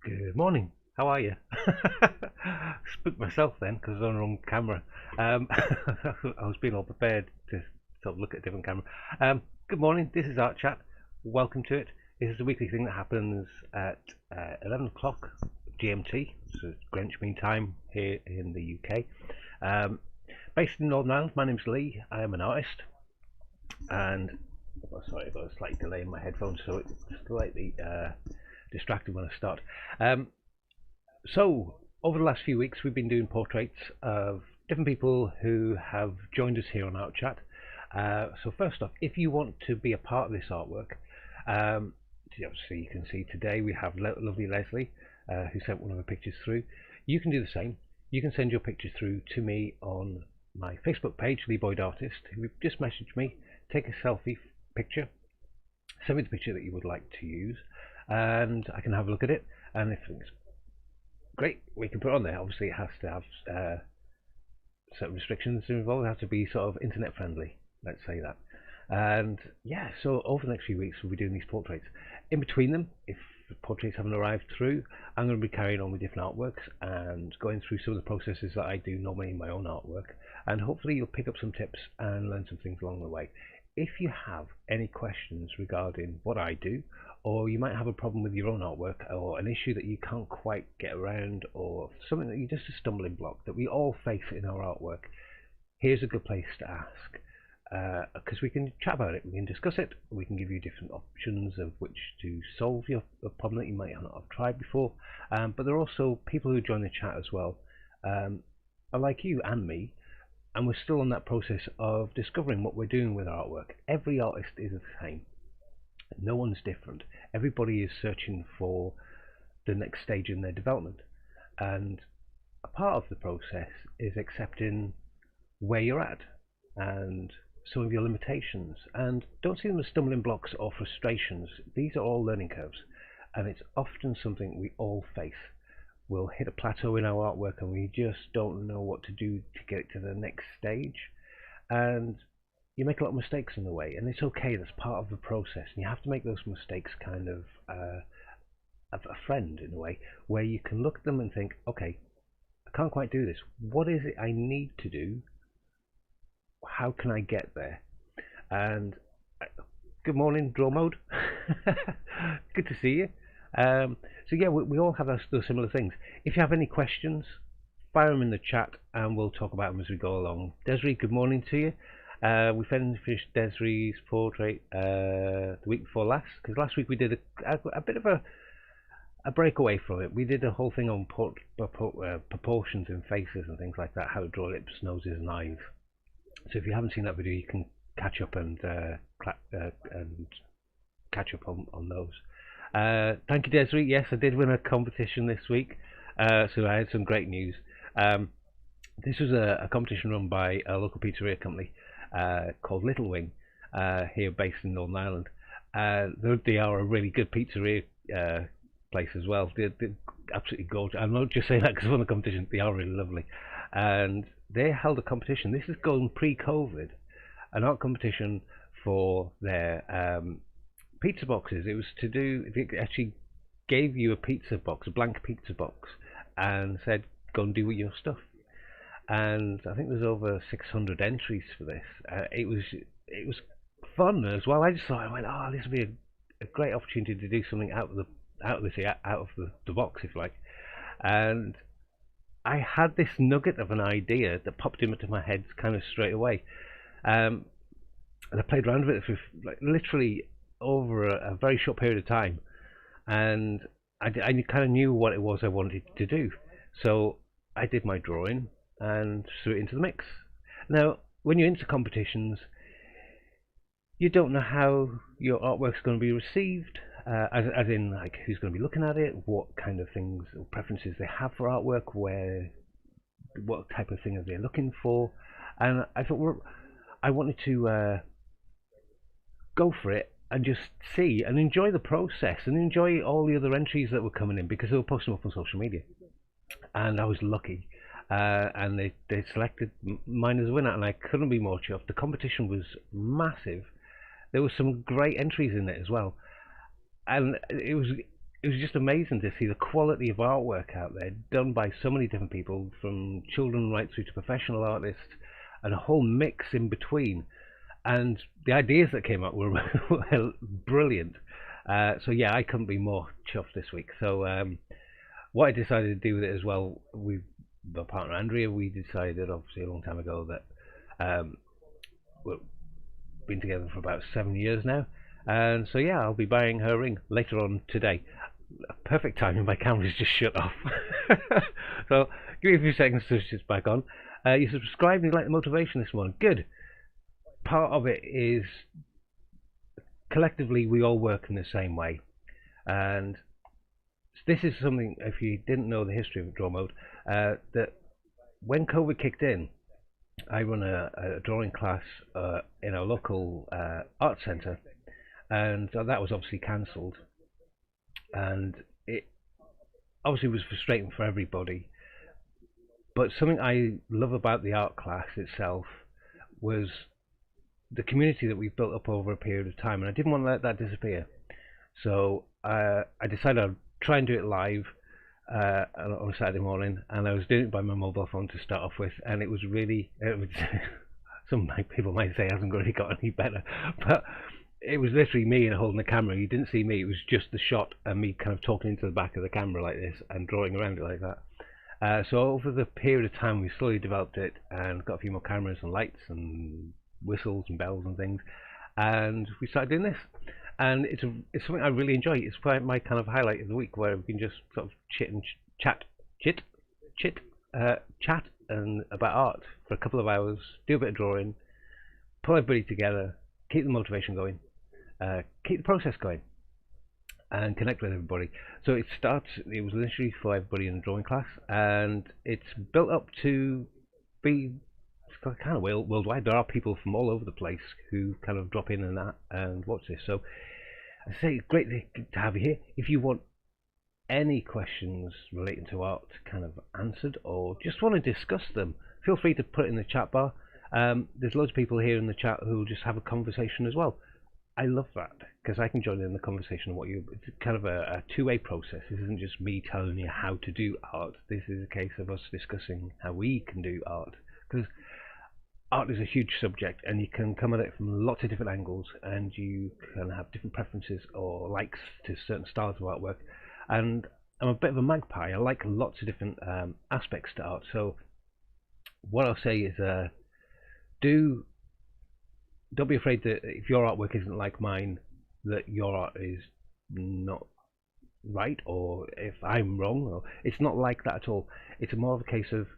Good morning. How are you? Spooked myself then because I was on the wrong camera. I was being all prepared to sort of look at a different camera. Good morning. This is Art Chat. Welcome to it. This is a weekly thing that happens at 11 o'clock GMT, so it's Greenwich Mean Time here in the UK. Based in Northern Ireland, my name's Lee. I am an artist, and sorry, I've got a slight delay in my headphones, so it's slightly distracted when I start. So over the last few weeks we've been doing portraits of different people who have joined us here on Art Chat. So first off, if you want to be a part of this artwork, obviously you can see today we have lovely Leslie who sent one of her pictures through. You can do the same. You can send your pictures through to me on my Facebook page, Lee Boyd Artist. Just message me, take a selfie picture, send me the picture that you would like to use, and I can have a look at it, and if it's great we can put it on there. Obviously it has to have certain restrictions involved. It has to be sort of internet friendly, let's say that. And yeah, so over the next few weeks we'll be doing these portraits. In between them, if the portraits haven't arrived through, I'm going to be carrying on with different artworks and going through some of the processes that I do normally in my own artwork, and hopefully you'll pick up some tips and learn some things along the way. If you have any questions regarding what I do, or you might have a problem with your own artwork, or an issue that you can't quite get around, or something that you're just a stumbling block that we all face in our artwork, here's a good place to ask, because we can chat about it, we can discuss it, we can give you different options of which to solve your problem that you might not have tried before. But there are also people who join the chat as well, are like you and me, and we're still on that process of discovering what we're doing with our artwork. Every artist is the same. No one's different. Everybody is searching for the next stage in their development, and a part of the process is accepting where you're at and some of your limitations, and don't see them as stumbling blocks or frustrations. These are all learning curves, and it's often something we all face. We'll hit a plateau in our artwork and we just don't know what to do to get it to the next stage, and you make a lot of mistakes in the way, and it's okay. That's part of the process, and you have to make those mistakes kind of a friend in a way, where you can look at them and think, okay, I can't quite do this. What is it I need to do? How can I get there? And good morning, draw mode. Good to see you. So yeah, we all have those similar things. If you have any questions, fire them in the chat and we'll talk about them as we go along. Desiree, good morning to you. We finished Desiree's portrait the week before last, because last week we did a bit of a breakaway from it. We did a whole thing on proportions in faces and things like that, how to draw lips, noses and eyes. So if you haven't seen that video, you can catch up and catch up on those. Thank you, Desiree. Yes, I did win a competition this week, so I had some great news. This was a competition run by a local pizzeria company called Little Wing, here based in Northern Ireland. They are a really good pizzeria place as well. They're absolutely gorgeous. I'm not just saying that because I won the competition. They are really lovely, and they held a competition. This is going pre-COVID, an art competition for their pizza boxes. It was to do. It actually gave you a pizza box, a blank pizza box, and said, "Go and do your stuff." And I think there's over 600 entries for this. It was fun as well. I just thought, I went, oh, this would be a great opportunity to do something out of the box, if you like. And I had this nugget of an idea that popped into my head kind of straight away, and I played around with it for like literally over a very short period of time, and I kind of knew what it was I wanted to do. So I did my drawing and threw it into the mix. Now, when you're into competitions, you don't know how your artwork's going to be received, as in like who's going to be looking at it, what kind of things or preferences they have for artwork, what type of thing are they looking for. And I thought, I wanted to go for it and just see and enjoy the process and enjoy all the other entries that were coming in, because they were posting up on social media. And I was lucky, and they selected mine as a winner, and I couldn't be more chuffed. The competition was massive. There were some great entries in it as well, and it was it was just amazing to see the quality of artwork out there done by so many different people, from children right through to professional artists, and a whole mix in between. And the ideas that came up were, were brilliant. So yeah, I couldn't be more chuffed this week. So what I decided to do with it as well, with my partner Andrea, we decided obviously a long time ago that we've been together for about 7 years now, and so yeah, I'll be buying her ring later on today. Perfect timing, my camera's just shut off. So give me a few seconds to switch this back on. You subscribed and you like the motivation this morning. Good. Part of it is collectively we all work in the same way, and this is something, if you didn't know the history of draw mode, that when COVID kicked in, I run a drawing class in a local art centre, and that was obviously cancelled, and it obviously was frustrating for everybody. But something I love about the art class itself was the community that we've built up over a period of time, and I didn't want to let that disappear. So I decided I'd try and do it live on a Saturday morning, and I was doing it by my mobile phone to start off with, and it was really, some people might say it hasn't really got any better, but it was literally me and holding the camera. You didn't see me, it was just the shot and me kind of talking into the back of the camera like this and drawing around it like that. So over the period of time we slowly developed it and got a few more cameras and lights and whistles and bells and things, and we started doing this, and it's something I really enjoy. It's my kind of highlight of the week, where we can just sort of chat and about art for a couple of hours, do a bit of drawing, pull everybody together, keep the motivation going, keep the process going, and connect with everybody. So it was literally for everybody in the drawing class, and it's built up to be kind of worldwide. There are people from all over the place who kind of drop in and watch this. So I say, great to have you here. If you want any questions relating to art kind of answered, or just want to discuss them, feel free to put it in the chat bar. There's loads of people here in the chat who will just have a conversation as well. I love that, because I can join in the conversation of it's kind of a two-way process. This isn't just me telling you how to do art. This is a case of us discussing how we can do art, because art is a huge subject, and you can come at it from lots of different angles, and you can have different preferences or likes to certain styles of artwork. And I'm a bit of a magpie. I like lots of different aspects to art. So what I'll say is, don't be afraid that if your artwork isn't like mine, that your art is not right, or if I'm wrong. Or it's not like that at all. It's more of a case of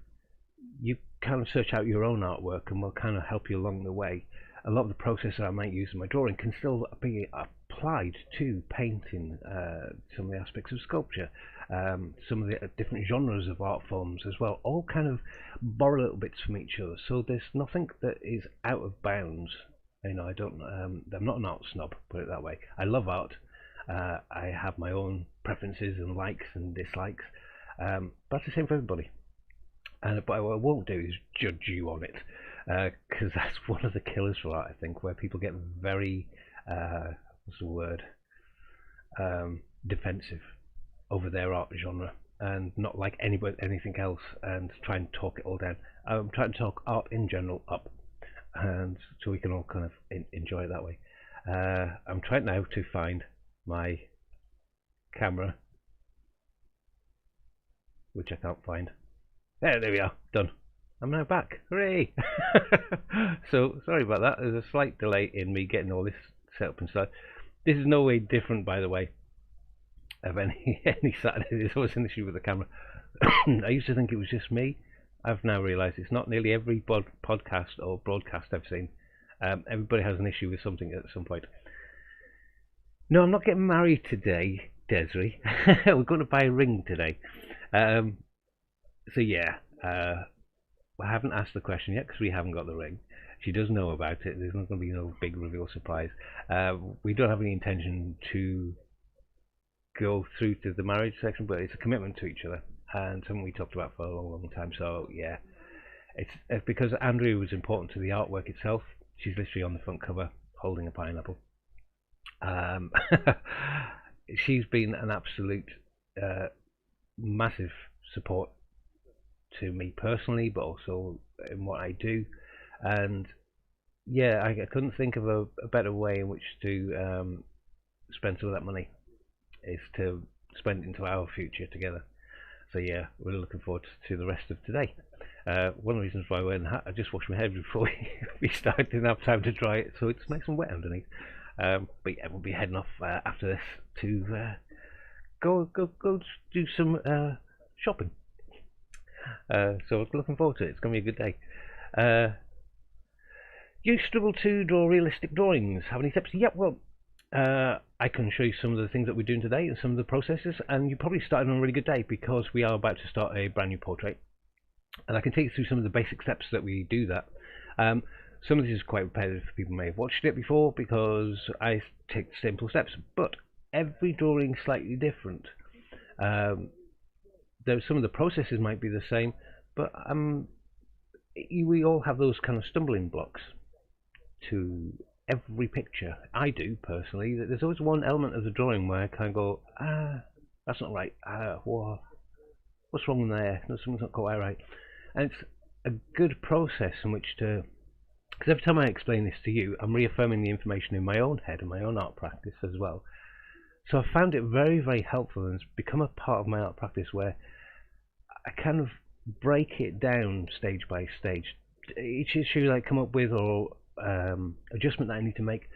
you kind of search out your own artwork, and we'll kind of help you along the way. A lot of the process that I might use in my drawing can still be applied to painting, some of the aspects of sculpture, some of the different genres of art forms as well, all kind of borrow little bits from each other. So there's nothing that is out of bounds. You know, I'm not an art snob, put it that way. I love art. I have my own preferences and likes and dislikes, but that's the same for everybody. And but what I won't do is judge you on it, because that's one of the killers for art, I think, where people get very what's the word, defensive over their art genre and not like anything else, and try and talk it all down. I'm trying to talk art in general up, and so we can all kind of enjoy it that way. I'm trying now to find my camera, which I can't find. There we are, done. I'm now back. Hooray! So sorry about that. There's a slight delay in me getting all this set up and stuff. This is no way different, by the way, of any Saturday. There's always an issue with the camera. I used to think it was just me. I've now realised it's not. Nearly every podcast or broadcast I've seen, everybody has an issue with something at some point. No, I'm not getting married today, Desiree. We're going to buy a ring today. So yeah, I haven't asked the question yet because we haven't got the ring. She does know about it. There's not going to be no big reveal surprise. We don't have any intention to go through to the marriage section, but it's a commitment to each other and something we talked about for a long, long time. So yeah, it's because Andrea was important to the artwork itself. She's literally on the front cover holding a pineapple. she's been an absolute massive support to me personally, but also in what I do. And yeah, I couldn't think of a better way in which to spend some of that money, is to spend it into our future together. So yeah, we're looking forward to the rest of today. One of the reasons why I wear the hat, I just washed my hair before we started, didn't have time to dry it, so it's nice and wet underneath. But yeah, we'll be heading off after this to go do some shopping. So I'm looking forward to it. It's going to be a good day. You struggle to draw realistic drawings. Have any tips? Yep, well, I can show you some of the things that we're doing today and some of the processes, and you probably started on a really good day because we are about to start a brand new portrait, and I can take you through some of the basic steps that we do that. Some of this is quite repetitive. People may have watched it before because I take simple steps, but every drawing is slightly different. Some of the processes might be the same, but we all have those kind of stumbling blocks to every picture. I do personally. There's always one element of the drawing where I kind of go, that's not right. What's wrong there? Something's not quite right. And it's a good process in which to, because every time I explain this to you, I'm reaffirming the information in my own head and my own art practice as well. So I found it very, very helpful, and it's become a part of my art practice where I kind of break it down stage by stage. Each issue that I come up with, or adjustment that I need to make,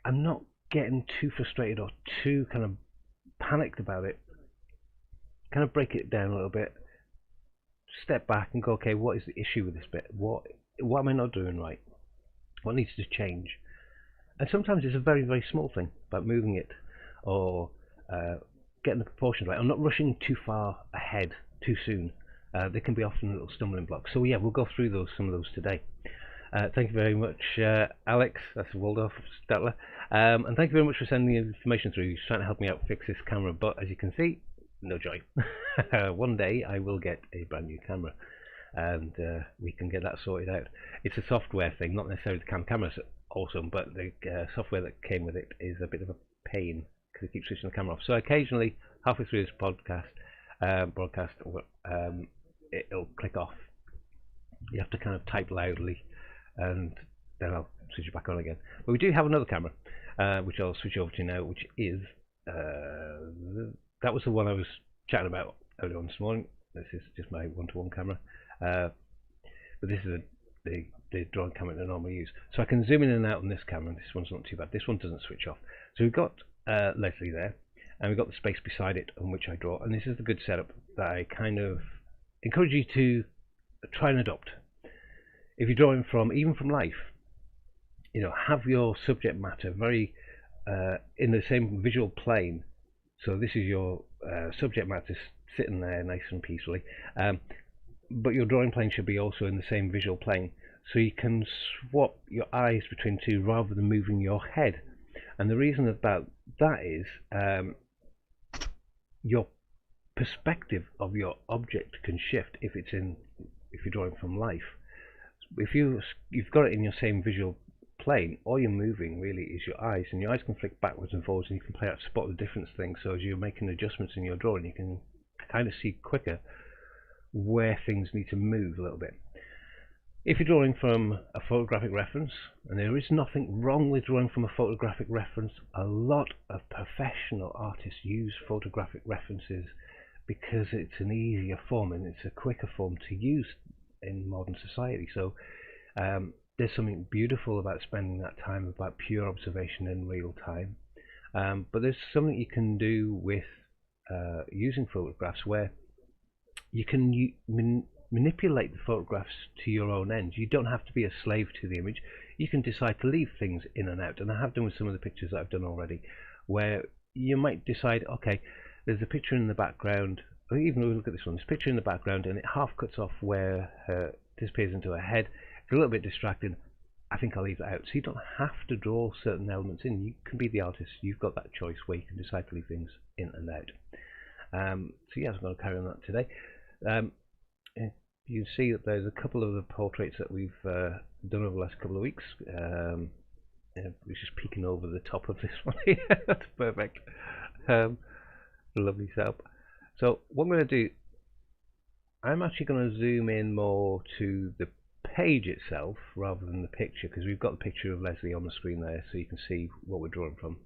I'm not getting too frustrated or too kind of panicked about it. Kind of break it down a little bit, step back and go, okay, what is the issue with this bit? What am I not doing right? What needs to change? And sometimes it's a very, very small thing, about moving it or getting the proportions right, or not rushing too far ahead too soon. They can be often little stumbling blocks. So yeah, we'll go through some of those today. Thank you very much, Alex. That's Waldorf Statler. And thank you very much for sending the information through. He's trying to help me out fix this camera, but as you can see, no joy. One day I will get a brand new camera, and we can get that sorted out. It's a software thing, not necessarily the camera's awesome, but the software that came with it is a bit of a pain because it keeps switching the camera off. So occasionally, halfway through this broadcast, it'll click off. You have to kind of type loudly, and then I'll switch it back on again. But we do have another camera, which I'll switch over to now, which is that was the one I was chatting about earlier on this morning. This is just my one-to-one camera, but this is the drawing camera that I normally use. So I can zoom in and out on this camera. This one's not too bad. This one doesn't switch off. So we've got Leslie there, and we've got the space beside it on which I draw. And this is the good setup that I kind of encourage you to try and adopt. If you're drawing even from life, have your subject matter very in the same visual plane. So this is your subject matter sitting there nice and peacefully, but your drawing plane should be also in the same visual plane, so you can swap your eyes between two rather than moving your head. And the reason about that is your perspective of your object can shift if you're drawing from life. If you've got it in your same visual plane, all you're moving really is your eyes, and your eyes can flick backwards and forwards, and you can play out spot the difference things. So as you're making adjustments in your drawing, you can kind of see quicker where things need to move a little bit. If you're drawing from a photographic reference, and there is nothing wrong with drawing from a photographic reference, a lot of professional artists use photographic references because it's an easier form and it's a quicker form to use in modern society. So there's something beautiful about spending that time, about pure observation in real time. But there's something you can do with using photographs where you can manipulate the photographs to your own ends. You don't have to be a slave to the image. You can decide to leave things in and out, and I have done with some of the pictures that I've done already, where you might decide, okay, there's a picture in the background, or even look at this one, this picture in the background, and it half cuts off where her disappears into her head. It's a little bit distracting. I think I'll leave it out. So you don't have to draw certain elements in. You can be the artist. You've got that choice where you can decide to leave things in and out. So yes, I'm going to carry on that today. You see that there's a couple of the portraits that we've done over the last couple of weeks. We're just peeking over the top of this one here. That's perfect. um, lovely setup. So what I'm going to do, I'm actually going to zoom in more to the page itself rather than the picture, because we've got the picture of Leslie on the screen there, so you can see what we're drawing from.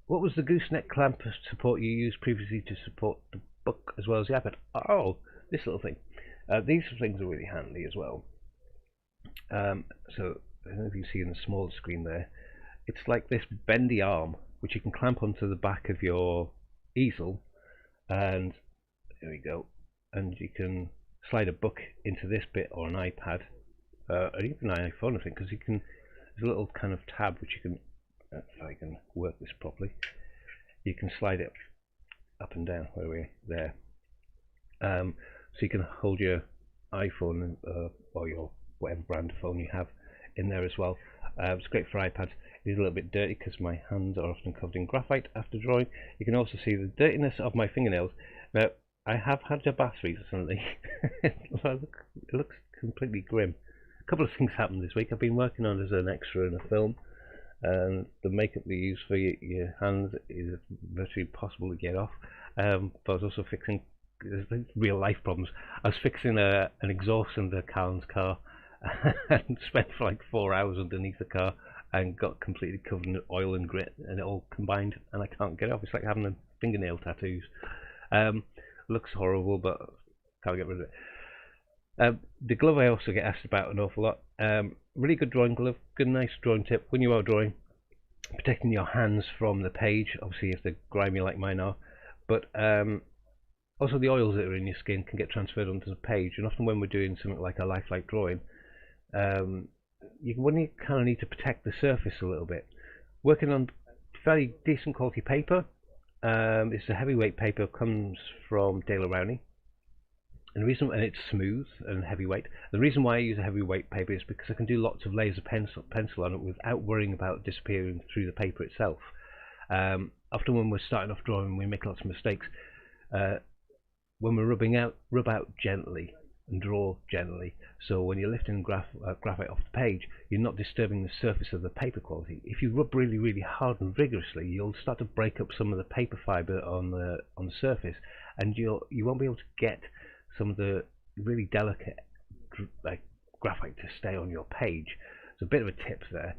What was the gooseneck clamp support you used previously to support the book as well as the iPad? Oh, this little thing. These things are really handy as well. So I don't know if you see in the small screen there, it's like this bendy arm which you can clamp onto the back of your easel, and there we go, and you can slide a book into this bit, or an iPad, or even an iPhone, I think, because you can, there's a little kind of tab which you can, if I can work this properly, you can slide it up and down where we're there, so you can hold your iPhone or your whatever brand of phone you have in there as well. It's great for iPads. It is a little bit dirty because my hands are often covered in graphite after drawing. You can also see the dirtiness of my fingernails. Now, I have had a bath recently. It looks completely grim. A couple of things happened this week. I've been working on as an extra in a film, and the makeup they use for your hands is virtually impossible to get off. But I was also fixing real life problems. I was fixing an exhaust under Callan's car and spent for like 4 hours underneath the car and got completely covered in oil and grit, and it all combined, and I can't get it off. It's like having a fingernail tattoos. Looks horrible, but can't get rid of it. The glove I also get asked about an awful lot. Really good drawing glove, good nice drawing tip when you are drawing, protecting your hands from the page, obviously if they're grimy like mine are, but also the oils that are in your skin can get transferred onto the page, and often when we're doing something like a lifelike drawing, when you kind of need to protect the surface a little bit. Working on fairly decent quality paper, it's a heavyweight paper, comes from Dale Rowney, and it's smooth and heavyweight. The reason why I use a heavyweight paper is because I can do lots of layers of pencil on it without worrying about disappearing through the paper itself. Often when we're starting off drawing, we make lots of mistakes. When we're rub out gently and draw gently. So when you're lifting graphite off the page, you're not disturbing the surface of the paper quality. If you rub really, really hard and vigorously, you'll start to break up some of the paper fiber on the surface, and you won't be able to get some of the really delicate graphite to stay on your page. It's a bit of a tip there,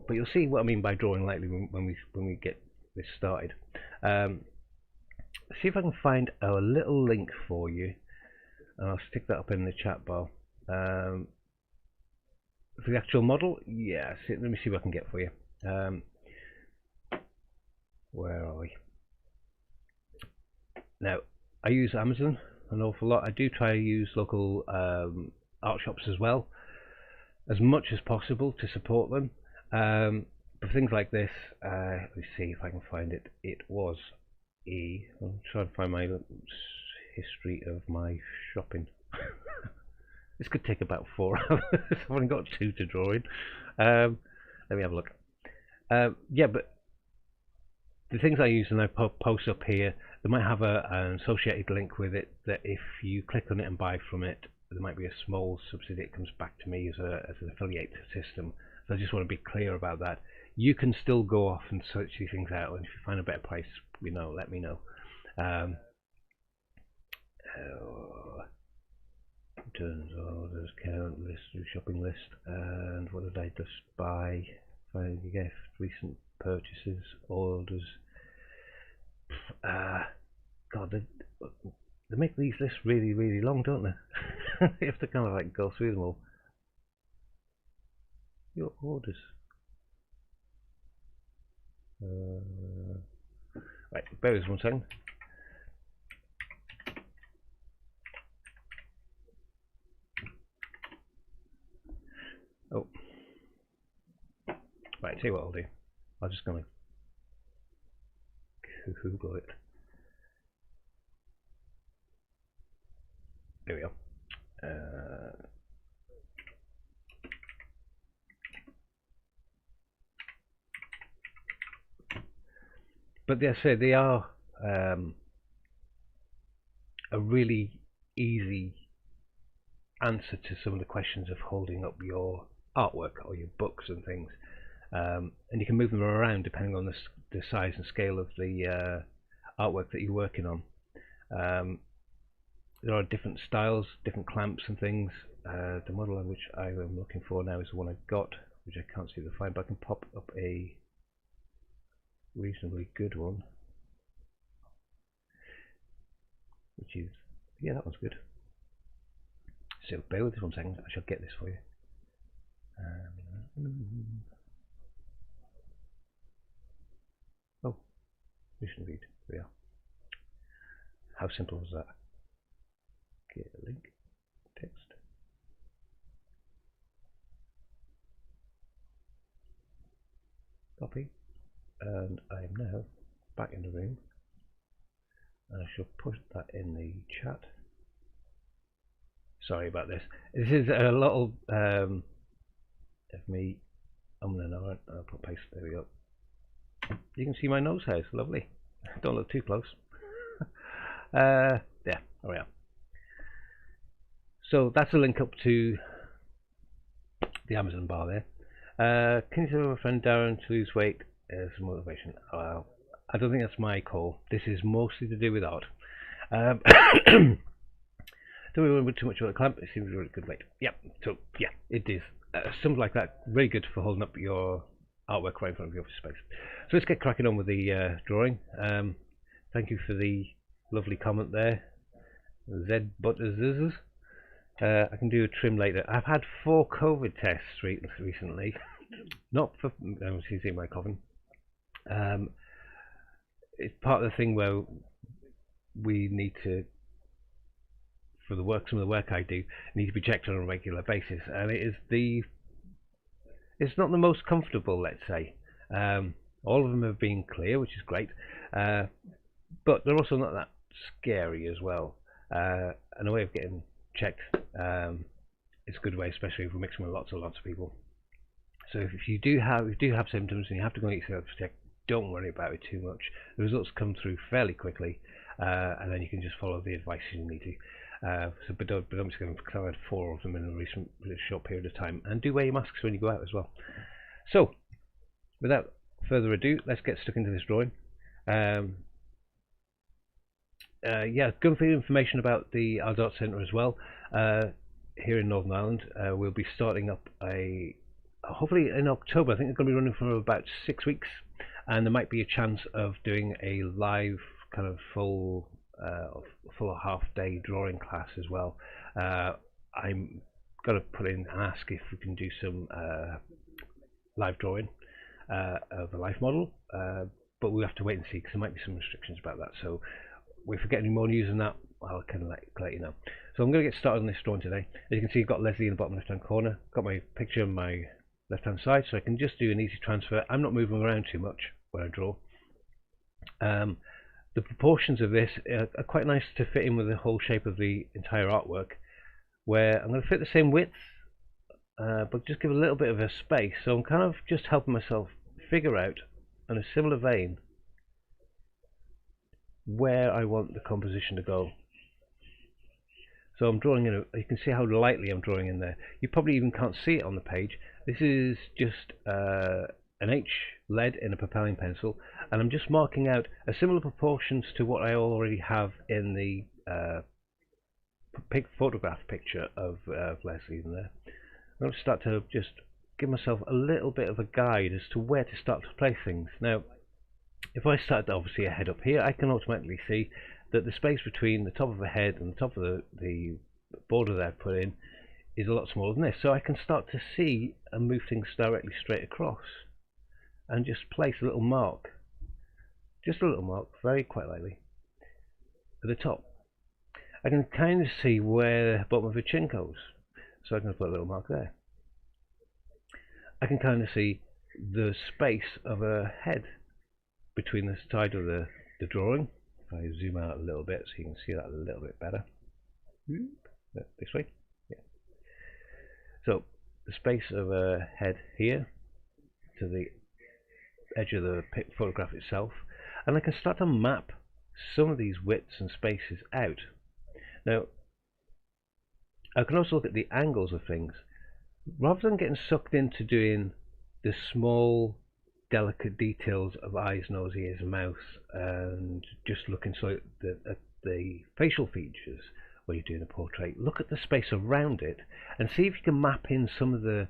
but you'll see what I mean by drawing lightly when we get this started. See if I can find a little link for you, and I'll stick that up in the chat bar. For the actual model, yeah, let me see what I can get for you. Where are we? Now, I use Amazon an awful lot. I do try to use local art shops as well, as much as possible to support them. But things like this, let me see if I can find it. It was I'm trying to find my history of my shopping. This could take about 4 hours. I've only got 2 to draw in. Let me have a look. Yeah, but the things I use, and I post up here, they might have an associated link with it that if you click on it and buy from it, there might be a small subsidy that comes back to me as an affiliate system. So I just want to be clear about that. You can still go off and search these things out, and if you find a better price, let me know. Returns, orders, count, list, shopping list, and what did I just buy? Find a gift, recent purchases, orders. God, they make these lists really, really long, don't they? You have to kind of like go through them all. Your orders. Right, bear with us 1 second. Oh, right. Tell you what I'll do. I'm just gonna Google it. There we go. But I say they are a really easy answer to some of the questions of holding up your artwork or your books and things, and you can move them around depending on the size and scale of the artwork that you're working on. There are different styles, different clamps and things. The model which I am looking for now is the one I've got, which I can't seem to find, but I can pop up a reasonably good one, which is, yeah, that one's good. So bear with us 1 second, I shall get this for you. Oh, mission read, there we are. How simple was that? Get a link, text. Copy, and I am now back in the room, and I shall put that in the chat. Sorry about this. This is a little of me. I'll put paste. There we go. You can see my nose hairs. Lovely. Don't look too close. There we are. So that's a link up to the Amazon bar there. Can you tell my friend Darren to lose weight as motivation? I don't think that's my call. This is mostly to do with art. Don't we worry too much about the clamp? It seems really good weight. Yep. So yeah, it is something like that. Very good for holding up your artwork right in front of your office space. So let's get cracking on with the drawing. Thank you for the lovely comment there, Z Butters. I can do a trim later. I've had 4 COVID tests recently. Not for seeing my coughing. It's part of the thing where we need to, for the work, some of the work I do, need to be checked on a regular basis, and it's not the most comfortable, let's say. All of them have been clear, which is great, but they're also not that scary as well. And a way of getting checked, it's a good way, especially if we're mixing with lots and lots of people. So if you do have symptoms and you have to go and get yourself checked, don't worry about it too much. The results come through fairly quickly, and then you can just follow the advice you need to. But don't just go, because I've had 4 of them in a recent short period of time. And do wear your masks when you go out as well. So, without further ado, let's get stuck into this drawing. Yeah, going for information about the Art Centre as well. Here in Northern Ireland, we'll be starting up hopefully in October. I think it's going to be running for about 6 weeks, and there might be a chance of doing a live kind of full half-day drawing class as well. I'm going to put in and ask if we can do some live drawing of a life model, but we'll have to wait and see, because there might be some restrictions about that. So if we get any more news on that, I'll kind of let you know. So I'm going to get started on this drawing today. As you can see, I've got Leslie in the bottom left-hand corner, got my picture on my left-hand side, so I can just do an easy transfer. I'm not moving around too much when I draw. The proportions of this are quite nice to fit in with the whole shape of the entire artwork, where I'm going to fit the same width, but just give a little bit of a space. So I'm kind of just helping myself figure out, in a similar vein, where I want the composition to go. So I'm drawing in, you can see how lightly I'm drawing in there. You probably even can't see it on the page. This is just an H lead in a propelling pencil, and I'm just marking out a similar proportions to what I already have in the photograph picture of Leslie in there. I'm going to start to just give myself a little bit of a guide as to where to start to place things. Now, if I start obviously a head up here, I can automatically see that the space between the top of the head and the top of the border that I've put in is a lot smaller than this. So I can start to see and move things directly straight across, and just place a little mark, very quite lightly, at the top. I can kind of see where the bottom of the chin goes, so I can put a little mark there. I can kind of see the space of a head between the side of the drawing. If I zoom out a little bit so you can see that a little bit better. This way. Yeah. So the space of a head here to the edge of the photograph itself, and I can start to map some of these widths and spaces out. Now I can also look at the angles of things. rather than getting sucked into doing the small delicate details of eyes, nose, ears, mouth, and just looking at the facial features when you're doing a portrait, look at the space around it and see if you can map in some of the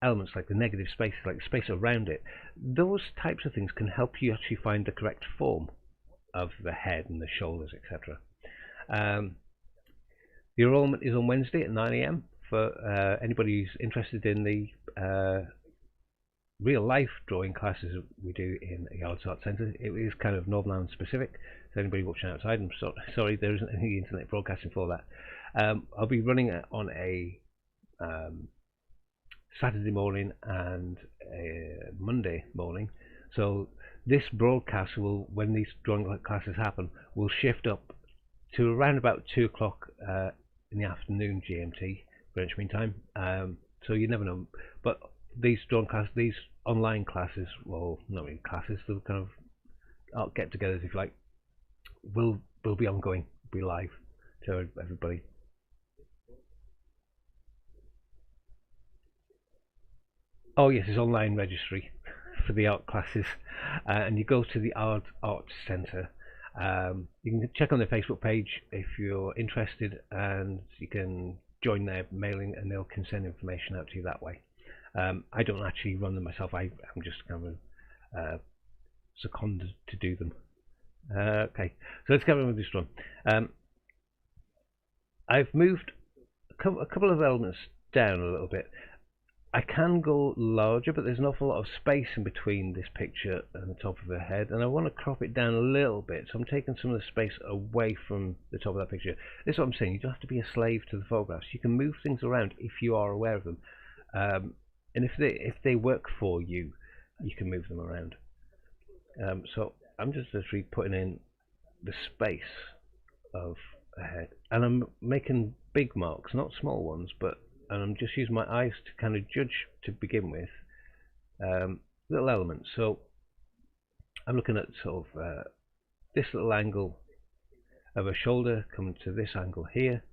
elements like the negative space, like the space around it. Those types of things can help you actually find the correct form of the head and the shoulders, etc. The enrollment is on Wednesday at 9 a.m. for anybody who's interested in the real life drawing classes we do in a Yards Art Centre. It is kind of Northern Ireland specific, so anybody watching outside, I'm sorry there isn't any internet broadcasting for that. I'll be running it on a Saturday morning and a Monday morning, so this broadcast will, when these drawing classes happen, will shift up to around about 2 o'clock in the afternoon GMT, Greenwich Mean Time. So you never know, but these drawing classes, these online classes, well, not really classes, they're kind of art get-togethers, if you like, will be ongoing, be live to everybody. Oh yes, it's online registry for the art classes, and you go to the Art Centre. You can check on their Facebook page if you're interested, and you can join their mailing, and they'll can send information out to you that way. I don't actually run them myself. I'm just kind of seconded to do them. Okay, so let's get on with this one. I've moved a couple of elements down a little bit. I can go larger, but there's an awful lot of space in between this picture and the top of her head, and I want to crop it down a little bit, so I'm taking some of the space away from the top of that picture. This is what I'm saying, you don't have to be a slave to the photographs. You can move things around if you are aware of them, and if they work for you, you can move them around. So I'm just literally putting in the space of a head, and I'm making big marks, not small ones, and I'm just using my eyes to kind of judge to begin with little elements. So I'm looking at sort of this little angle of a shoulder coming to this angle here,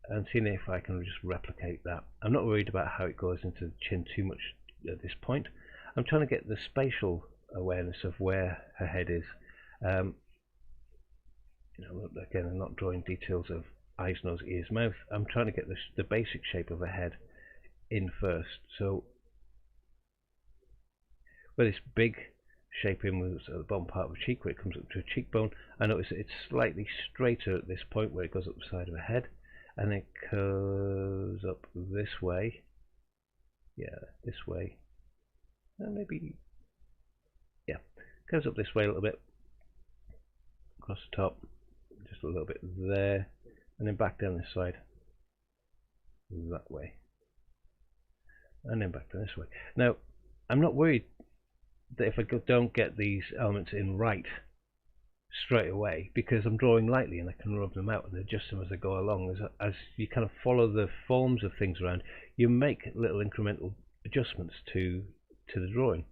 and seeing if I can just replicate that. I'm not worried about how it goes into the chin too much at this point. I'm trying to get the spatial awareness of where her head is. You know, again, I'm not drawing details of eyes, nose, ears, mouth. I'm trying to get the basic shape of a head in first. So where this big shape in was at the bottom part of the cheek, where it comes up to a cheekbone, I notice it's slightly straighter at this point where it goes up the side of the head, and it curves up this way. Yeah, this way. And maybe, yeah, curves up this way a little bit, across the top, just a little bit there, and then back down this side, that way, and then back down this way. Now, I'm not worried that if I don't get these elements in right straight away, because I'm drawing lightly and I can rub them out and adjust them as I go along. As you kind of follow the forms of things around, you make little incremental adjustments to the drawing.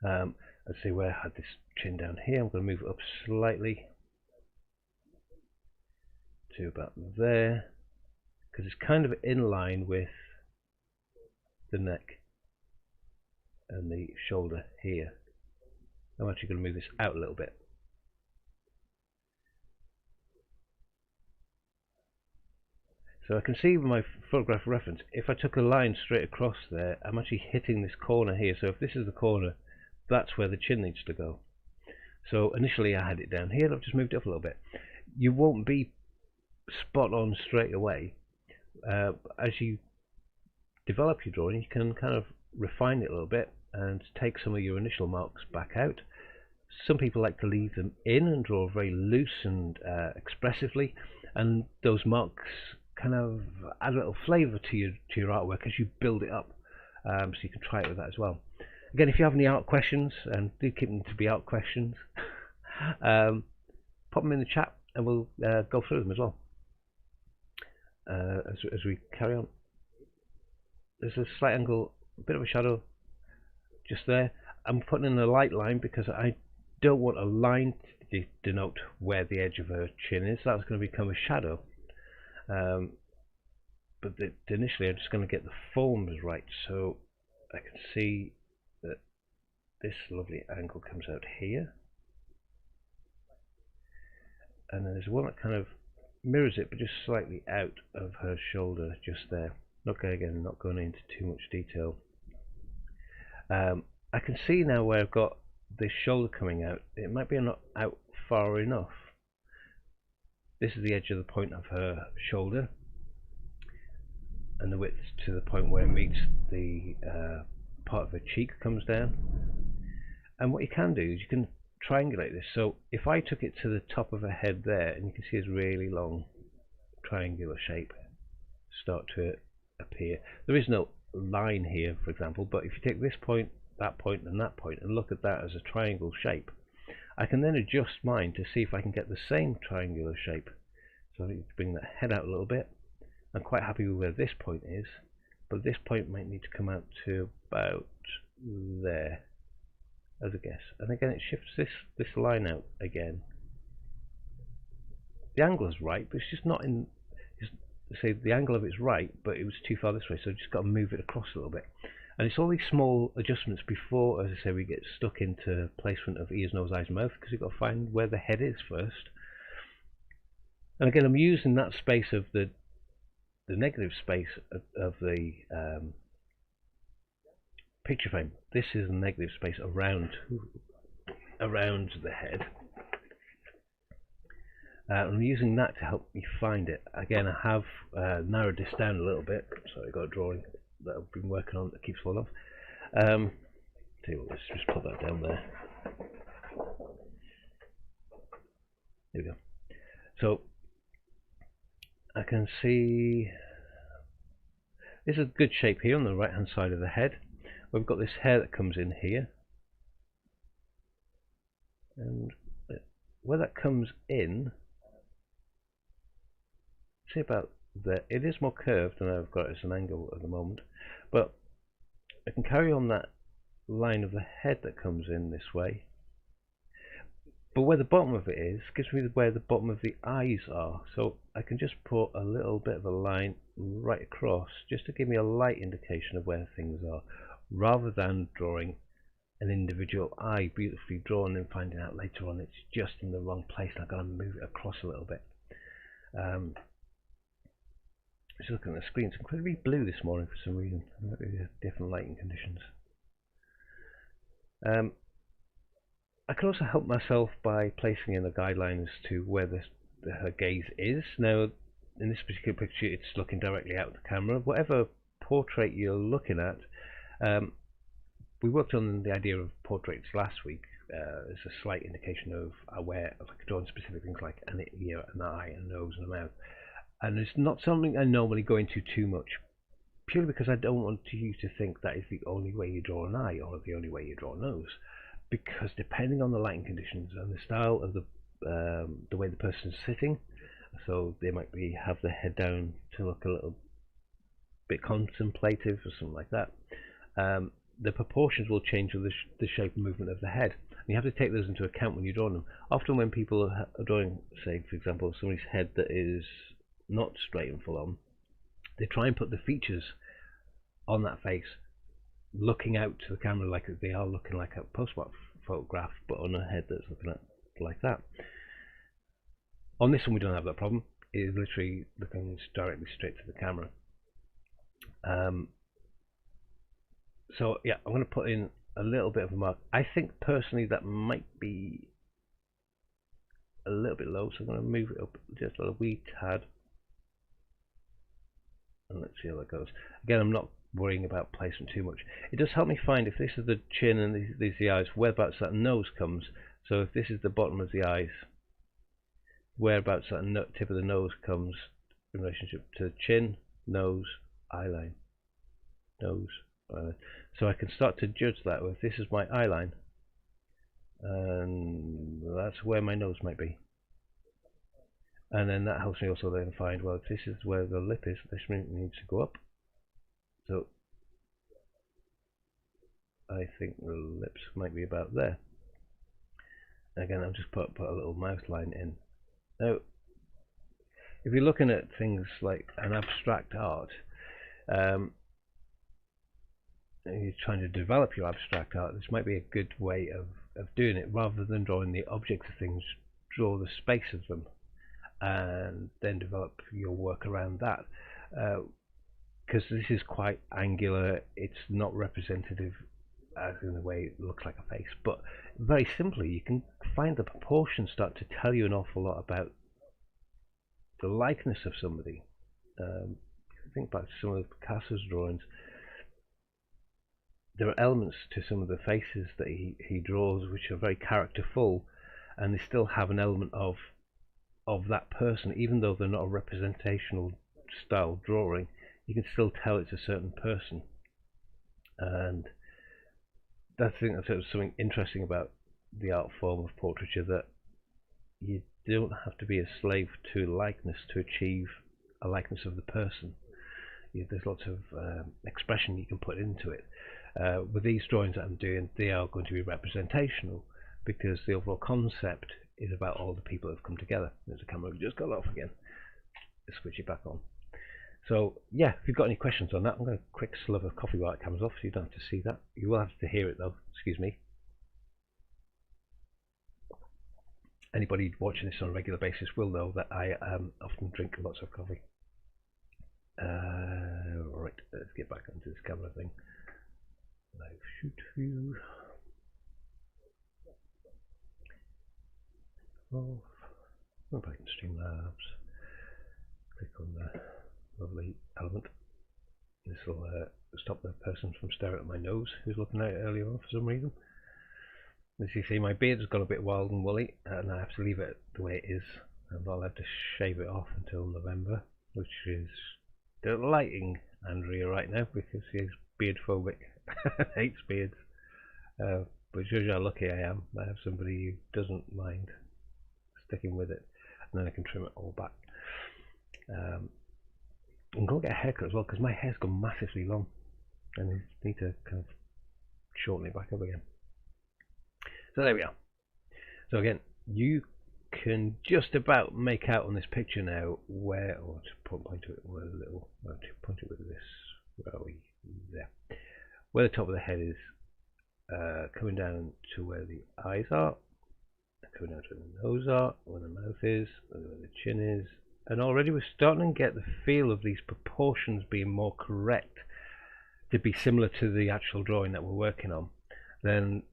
Let's see where I had this chin down here. I'm going to move it up slightly to about there, because it's kind of in line with the neck and the shoulder here. I'm actually going to move this out a little bit. So I can see with my photograph reference, if I took a line straight across there, I'm actually hitting this corner here. So if this is the corner, that's where the chin needs to go. So initially I had it down here, I've just moved it up a little bit. You won't be spot on straight away. As you develop your drawing, you can kind of refine it a little bit and take some of your initial marks back out. Some people like to leave them in and draw very loose and expressively, and those marks kind of add a little flavour to your artwork as you build it up. So you can try it with that as well. Again, if you have any art questions, and do keep them to be art questions, pop them in the chat and we'll go through them as well. As we carry on, there's a slight angle, a bit of a shadow just there. I'm putting in a light line because I don't want a line to denote where the edge of her chin is. That's going to become a shadow. but initially I'm just going to get the forms right, so I can see that this lovely angle comes out here, and then there's one that kind of mirrors it but just slightly out of her shoulder just there. Not going into too much detail. I can see now where I've got this shoulder coming out. It might be not out far enough. This is the edge of the point of her shoulder, and the width to the point where it meets the part of her cheek comes down. And what you can do is you can triangulate this. So if I took it to the top of her head there, and you can see this really long triangular shape start to appear. There is no line here, for example, but if you take this point, that point, and that point, and look at that as a triangle shape, I can then adjust mine to see if I can get the same triangular shape. So I need to bring that head out a little bit. I'm quite happy with where this point is, but this point might need to come out to about there, as a guess. And again, it shifts this line out again. The angle is right, but it's just not in. Say the angle of it's right, but it was too far this way, so I've just got to move it across a little bit. And it's all these small adjustments before, as I say, we get stuck into placement of ears, nose, eyes, and mouth, because you've got to find where the head is first. And again, I'm using that space of the negative space of the picture frame. This is a negative space around the head. I'm using that to help me find it. Again, I have narrowed this down a little bit. So I've got a drawing that I've been working on that keeps falling off. Tell you what, let's just put that down there. There we go. So I can see this is a good shape here on the right hand side of the head. We've got this hair that comes in here, and where that comes in, see about there, it is more curved than I've got it as an angle at the moment, but I can carry on that line of the head that comes in this way, but where the bottom of it is gives me where the bottom of the eyes are, so I can just put a little bit of a line right across just to give me a light indication of where things are, rather than drawing an individual eye beautifully drawn and finding out later on it's just in the wrong place and I've got to move it across a little bit. Just looking at the screen, it's incredibly blue this morning for some reason. Maybe different lighting conditions. I can also help myself by placing in a guideline as to where her gaze is. Now, in this particular picture, it's looking directly out of the camera. Whatever portrait you're looking at, we worked on the idea of portraits last week. As a slight indication of where I could draw on specific things like an ear, an eye, a nose, and a mouth. And it's not something I normally go into too much, purely because I don't want you to think that is the only way you draw an eye or the only way you draw a nose. Because depending on the lighting conditions and the style of the way the person is sitting, so they might have their head down to look a little bit contemplative or something like that. The proportions will change with the shape and movement of the head. And you have to take those into account when you're drawing them. Often when people are drawing, say for example, somebody's head that is not straight and full on, they try and put the features on that face looking out to the camera like they are looking like a postmark photograph, but on a head that's looking at like that. On this one we don't have that problem. It is literally looking directly straight to the camera. So yeah, I'm going to put in a little bit of a mark. I think personally that might be a little bit low, so I'm going to move it up just a wee tad, and let's see how that goes. Again, I'm not worrying about placement too much. It does help me find if this is the chin and these are the eyes, whereabouts that nose comes. So if this is the bottom of the eyes, whereabouts that tip of the nose comes in relationship to the chin, nose, eye line, nose. So I can start to judge that. If this is my eye line, and that's where my nose might be, and then that helps me also then find, well, if this is where the lip is, this needs to go up. So I think the lips might be about there. Again, I'll just put a little mouth line in. Now, if you're looking at things like an abstract art, and you're trying to develop your abstract art, this might be a good way of doing it. Rather than drawing the objects of things, draw the space of them and then develop your work around that. Because this is quite angular, it's not representative as in the way it looks like a face, but very simply you can find the proportions start to tell you an awful lot about the likeness of somebody. Think back to some of Picasso's drawings, there are elements to some of the faces that he draws which are very characterful, and they still have an element of that person, even though they're not a representational style drawing. You can still tell it's a certain person, and I think that's something interesting about the art form of portraiture, that you don't have to be a slave to likeness to achieve a likeness of the person. There's lots of expression you can put into it. With these drawings that I'm doing, they are going to be representational because the overall concept is about all the people that have come together. There's a camera just got off again. Let's switch it back on. So yeah, if you've got any questions on that, I'm going to quick slug of coffee while it comes off, so you don't have to see that. You will have to hear it though. Excuse me. Anybody watching this on a regular basis will know that I often drink lots of coffee. Right, let's get back onto this camera thing. Live shoot view. Off. Go back to Streamlabs. Click on the lovely element. This will stop the person from staring at my nose who's looking at it earlier on for some reason. As you see, my beard has got a bit wild and woolly, and I have to leave it the way it is. And I'll have to shave it off until November, which is delighting Andrea right now because she's beard phobic. Hates beards. But shows you how lucky I am. I have somebody who doesn't mind sticking with it, and then I can trim it all back. I'm going to get a haircut as well because my hair's gone massively long, and I need to kind of shorten it back up again. So there we are. So again, you can just about make out on this picture now where, or to point to it with a little, to point it with this, where are we? There. Where the top of the head is, coming down to where the eyes are, coming down to where the nose are, where the mouth is, where the chin is, and already we're starting to get the feel of these proportions being more correct to be similar to the actual drawing that we're working on. Then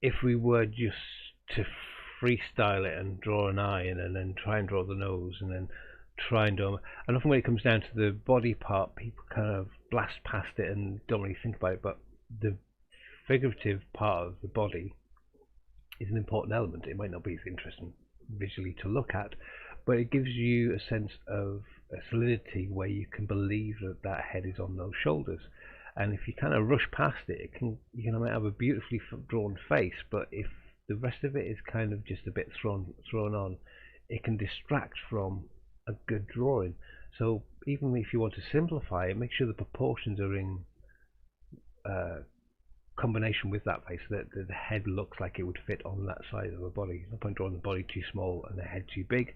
if we were just to freestyle it and draw an eye and then try and draw the nose and then try and do, and often when it comes down to the body part, people kind of blast past it and don't really think about it, but the figurative part of the body is an important element. It might not be as interesting visually to look at, but it gives you a sense of a solidity where you can believe that that head is on those shoulders. And if you kind of rush past it, you might have a beautifully drawn face, but if the rest of it is kind of just a bit thrown on, it can distract from a good drawing. So even if you want to simplify it, make sure the proportions are in combination with that face, so that the head looks like it would fit on that side of the body. No point drawing the body too small and the head too big.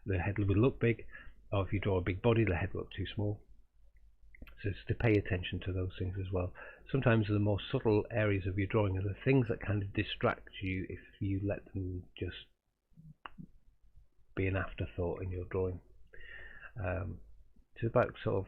The head would look big, or if you draw a big body, the head would look too small. So it's to pay attention to those things as well. Sometimes the more subtle areas of your drawing are the things that kind of distract you if you let them just be an afterthought in your drawing. It's about sort of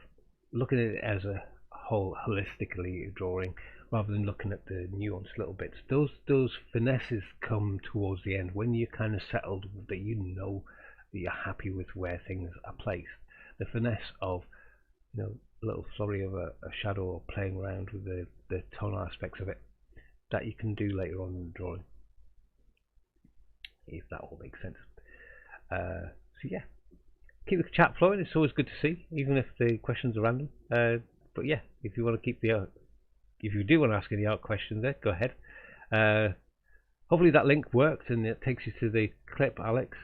looking at it as a whole, holistically drawing, rather than looking at the nuanced little bits. Those finesses come towards the end when you're kind of settled, that you know that you're happy with where things are placed. The finesse of, a little flurry of a shadow or playing around with the tonal aspects of it, that you can do later on in the drawing, if that all makes sense. So yeah, keep the chat flowing. It's always good to see, even if the questions are random. But yeah, if you want to keep if you do want to ask any art questions there, go ahead. Hopefully that link worked and it takes you to the clip, Alex.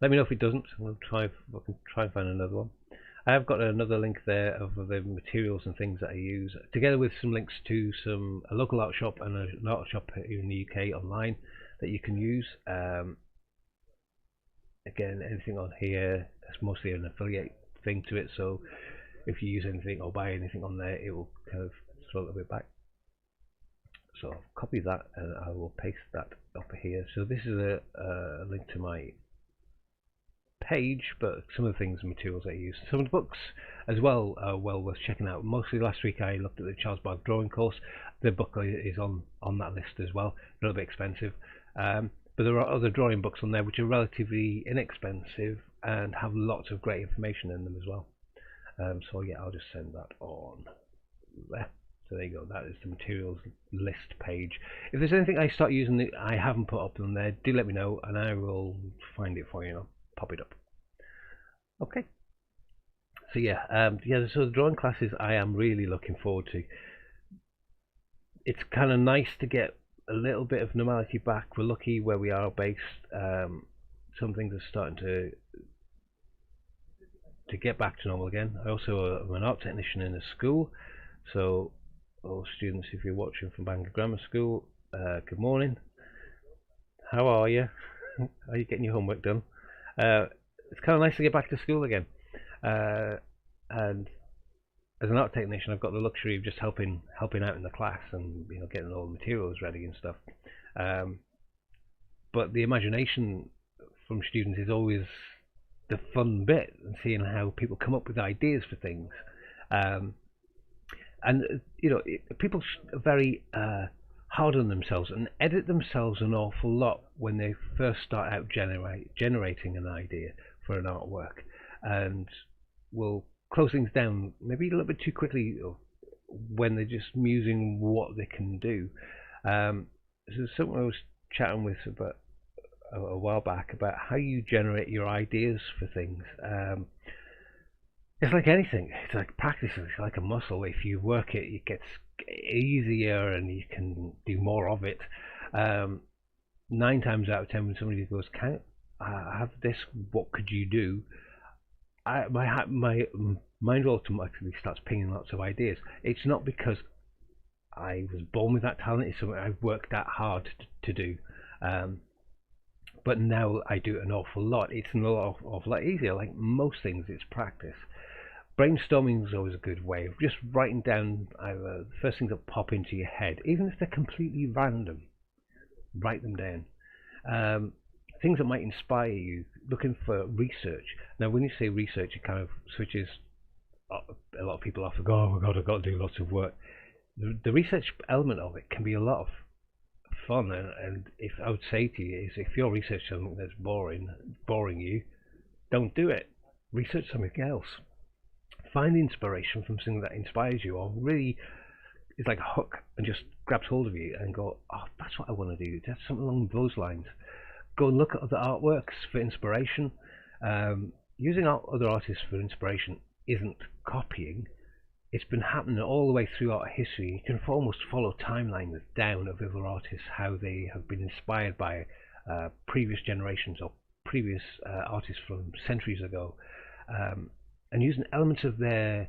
Let me know if it doesn't. I'll try and find another one. I have got another link there of the materials and things that I use, together with some links to a local art shop and an art shop here in the UK online that you can use. Again, anything on here, that's mostly an affiliate thing to it, so if you use anything or buy anything on there, it will kind of throw a little bit back. So I'll copy that and I will paste that up here. So this is a link to my page, but some of the things and materials I use. Some of the books as well are well worth checking out. Mostly last week I looked at the Charles Bark drawing course. The book is on that list as well. A little bit expensive, but there are other drawing books on there which are relatively inexpensive and have lots of great information in them as well. So yeah, I'll just send that on there. So there you go, that is the materials list page. If there's anything I start using that I haven't put up on there, do let me know and I will find it for you and I'll pop it up. Okay. So yeah, so the drawing classes I am really looking forward to. It's kind of nice to get a little bit of normality back. We're lucky where we are based. Some things are starting to get back to normal again. I also am an art technician in a school, so all students, if you're watching from Bangor Grammar School, good morning. How are you? Are you getting your homework done? It's kind of nice to get back to school again. And as an art technician, I've got the luxury of just helping out in the class and getting all the materials ready and stuff. But the imagination from students is always the fun bit, and seeing how people come up with ideas for things. And people are very hard on themselves and edit themselves an awful lot when they first start out generating an idea for an artwork, and will close things down maybe a little bit too quickly when they're just musing what they can do. So someone I was chatting with about a while back about how you generate your ideas for things. It's like anything. It's like practice. It's like a muscle. If you work it, it gets easier and you can do more of it. 9 times out of 10, when somebody goes, "Can I have this? What could you do?" My mind automatically starts pinging lots of ideas. It's not because I was born with that talent. It's something I've worked that hard to do. But now I do it an awful lot. It's an awful lot easier. Like most things, it's practice. Brainstorming is always a good way of just writing down either the first things that pop into your head, even if they're completely random. Write them down. Things that might inspire you. Looking for research. Now, when you say research, it kind of switches a lot of people off and go, "Oh my God, I've got to do lots of work." The research element of it can be a lot of fun, and if I would say to you is, if you're researching something that's boring you, don't do it. Research something else. Find inspiration from something that inspires you, or really is like a hook and just grabs hold of you and go, "Oh, that's what I want to do. That's something along those lines." Go and look at other artworks for inspiration. Using other artists for inspiration isn't copying. It's been happening all the way through art history. You can almost follow timelines down of other artists, how they have been inspired by previous generations or previous artists from centuries ago, and using elements of their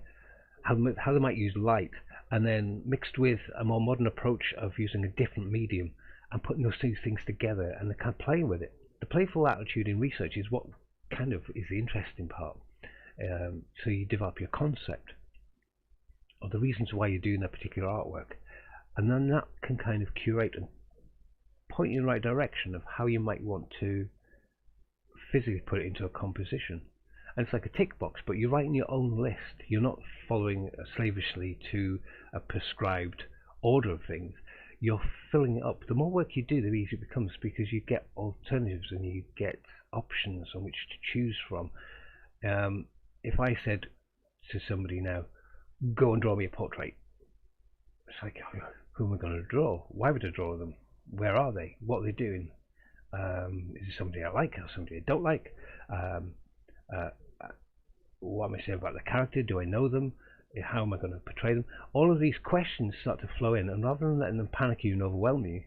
how they might use light, and then mixed with a more modern approach of using a different medium and putting those two things together, and they're kind of playing with it. The playful attitude in research is what kind of is the interesting part. So you develop your concept or the reasons why you're doing a particular artwork, and then that can kind of curate and point you in the right direction of how you might want to physically put it into a composition. And it's like a tick box, but you're writing your own list. You're not following slavishly to a prescribed order of things. You're filling it up. The more work you do, the easier it becomes, because you get alternatives and you get options on which to choose from. If I said to somebody now, "Go and draw me a portrait," it's like, who am I going to draw? Why would I draw them? Where are they? What are they doing? Is it somebody I like or somebody I don't like? What am I saying about the character? Do I know them? How am I going to portray them? All of these questions start to flow in, and rather than letting them panic you and overwhelm you,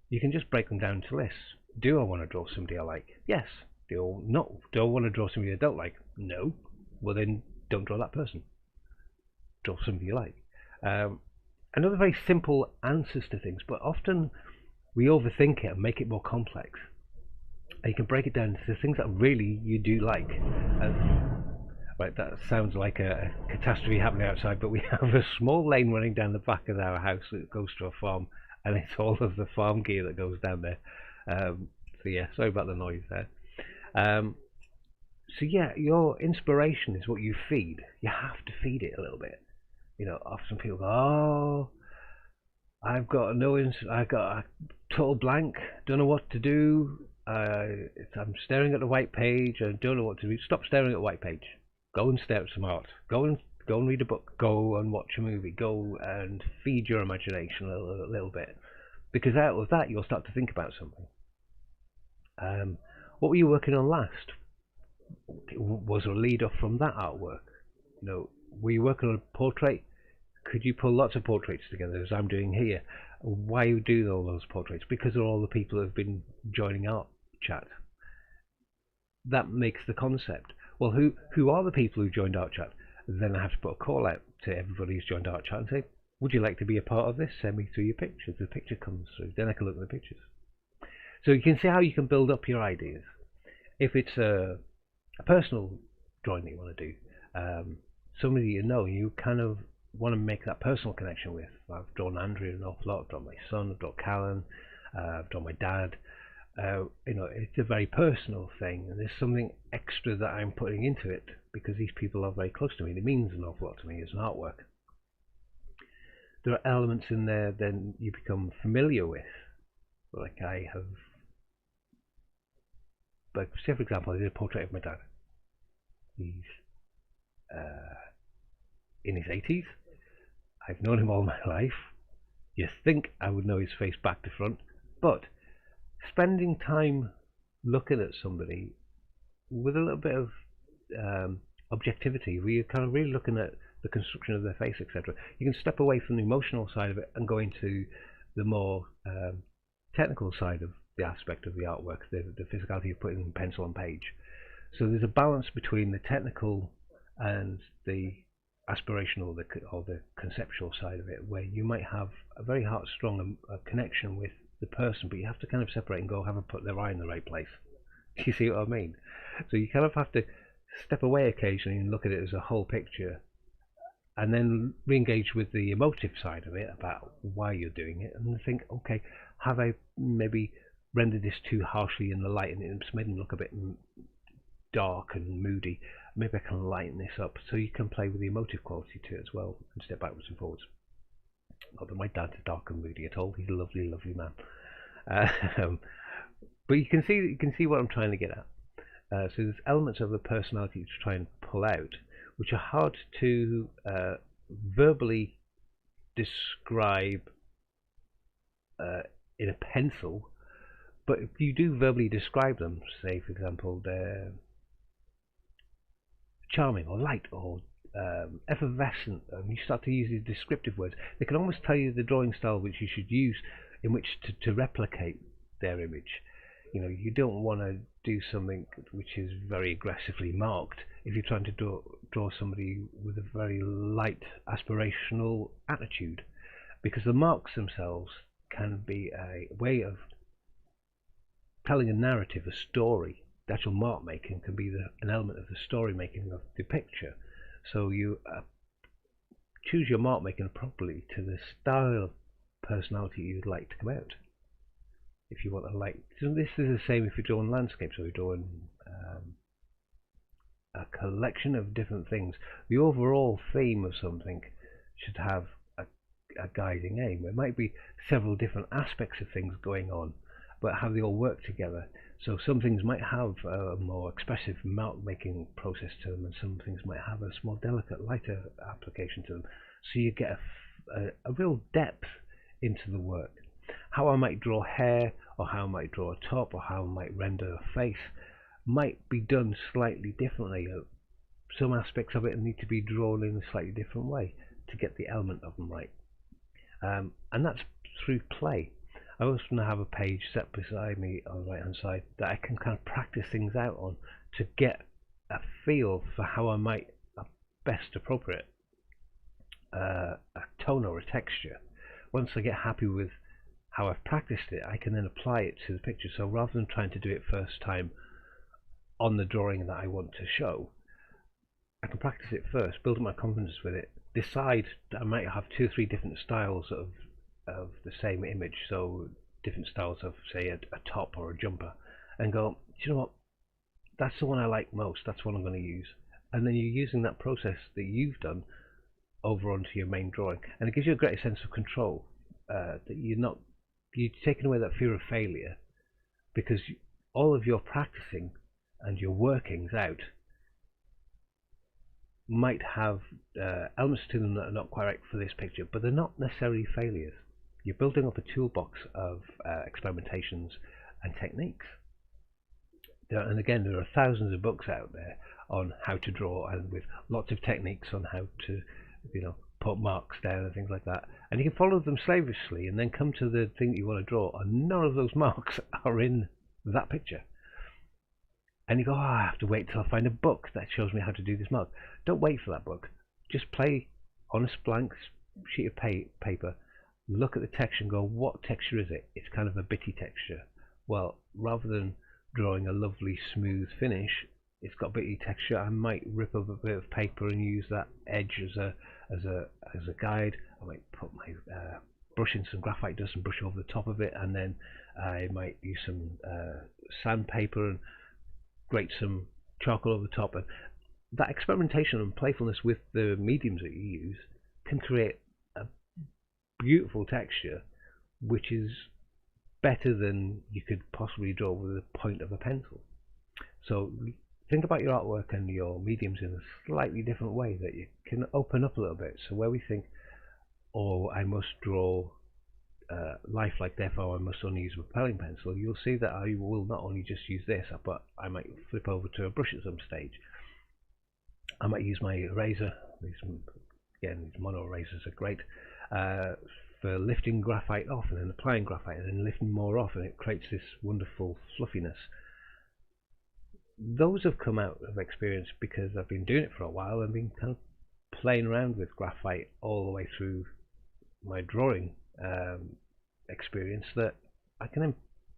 you can just break them down to lists. Do I want to draw somebody I like? Yes. Do I want to draw somebody I don't like? No. Well, then don't draw that person. Draw somebody you like. Another very simple answers to things, but often we overthink it and make it more complex. And you can break it down to things that really you do like. Right, that sounds like a catastrophe happening outside, but we have a small lane running down the back of our house that goes to a farm, and it's all of the farm gear that goes down there. So yeah, sorry about the noise there. Um, so yeah, your inspiration is what you feed. You have to feed it a little bit. You know, often people go, "Oh, I've got I got a total blank. Don't know what to do. I'm staring at the white page. I don't know what to do." Stop staring at the white page. Go and stare at some art. Go and read a book. Go and watch a movie. Go and feed your imagination a little bit, because out of that you'll start to think about something. What were you working on last? Was there a lead off from that artwork? You know, were you working on a portrait? Could you pull lots of portraits together, as I'm doing here? Why you do all those portraits? Because of all the people who have been joining art chat. That makes the concept. Well, who are the people who joined art chat? Then I have to put a call out to everybody who's joined art chat and say, would you like to be a part of this? Send me through your pictures. The picture comes through. Then I can look at the pictures. So you can see how you can build up your ideas. If it's a personal drawing that you want to do, somebody you know, you kind of want to make that personal connection with. I've drawn Andrew an awful lot. I've drawn my son. I've drawn Callan. I've drawn my dad. You know, it's a very personal thing, and there's something extra that I'm putting into it because these people are very close to me. It means an awful lot to me as an artwork. There are elements in there then you become familiar with, like I have. But say for example, I did a portrait of my dad. He's in his 80s. I've known him all my life. You think I would know his face back to front, but spending time looking at somebody with a little bit of objectivity, where you're kind of really looking at the construction of their face, etc. You can step away from the emotional side of it and go into the more technical side of the aspect of the artwork, the physicality of putting pencil on page. So there's a balance between the technical and the aspirational or the conceptual side of it, where you might have a very heart-strong connection with the person, but you have to kind of separate and go have a put their eye in the right place. Do you see what I mean? So you kind of have to step away occasionally and look at it as a whole picture, and then re-engage with the emotive side of it about why you're doing it, and think, okay, have I maybe rendered this too harshly in the light and it's made them look a bit dark and moody? Maybe I can lighten this up, so you can play with the emotive quality to it as well and step backwards and forwards. Not that my dad's dark and moody at all. He's a lovely, lovely man. But you can see what I'm trying to get at. So there's elements of the personality to try and pull out, which are hard to verbally describe in a pencil. But if you do verbally describe them, say for example they're charming or light or effervescent, and you start to use these descriptive words, they can almost tell you the drawing style which you should use in which to replicate their image. You know, you don't want to do something which is very aggressively marked if you're trying to draw somebody with a very light aspirational attitude, because the marks themselves can be a way of telling a narrative, a story. The actual mark making can be an element of the story making of the picture. So you choose your mark making properly to the style of personality you'd like to come out. If you want a light, so this is the same if you're drawing landscapes or you're drawing a collection of different things. The overall theme of something should have a guiding aim. It might be several different aspects of things going on, but how they all work together. So some things might have a more expressive mark making process to them, and some things might have a more delicate, lighter application to them. So you get a real depth into the work. How I might draw hair, or how I might draw a top, or how I might render a face might be done slightly differently. Some aspects of it need to be drawn in a slightly different way to get the element of them right. And that's through play. I often have a page set beside me on the right hand side that I can kind of practice things out on to get a feel for how I might best appropriate a tone or a texture. Once I get happy with how I've practiced it, I can then apply it to the picture. So rather than trying to do it first time on the drawing that I want to show, I can practice it first, build my confidence with it, decide that I might have 2 or 3 different styles of the same image, so different styles of, say, a top or a jumper, and go, do you know what, that's the one I like most, that's what I'm going to use. And then you're using that process that you've done over onto your main drawing, and it gives you a greater sense of control, that you're taking away that fear of failure, because all of your practicing and your workings out might have elements to them that are not quite right for this picture, but they're not necessarily failures. You're building up a toolbox of experimentations and techniques. And again, there are thousands of books out there on how to draw, and with lots of techniques on how to, put marks down and things like that. And you can follow them slavishly and then come to the thing that you want to draw, and none of those marks are in that picture. And you go, oh, I have to wait till I find a book that shows me how to do this mark. Don't wait for that book. Just play on a blank sheet of paper, look at the texture and go, what texture is it? It's kind of a bitty texture. Well, rather than drawing a lovely smooth finish, it's got bitty texture, I might rip up a bit of paper and use that edge as a guide. I might put my brush in some graphite dust and brush over the top of it, and then I might use some sandpaper and grate some charcoal over the top. And that experimentation and playfulness with the mediums that you use can create a beautiful texture, which is better than you could possibly draw with the point of a pencil. So think about your artwork and your mediums in a slightly different way, that you can open up a little bit. So where we think, oh, I must draw lifelike, therefore I must only use a propelling pencil, you'll see that I will not only just use this, but I might flip over to a brush at some stage. I might use my eraser. These mono erasers are great for lifting graphite off and then applying graphite and then lifting more off, and it creates this wonderful fluffiness. Those have come out of experience because I've been doing it for a while and been kind of playing around with graphite all the way through my drawing experience, that I can then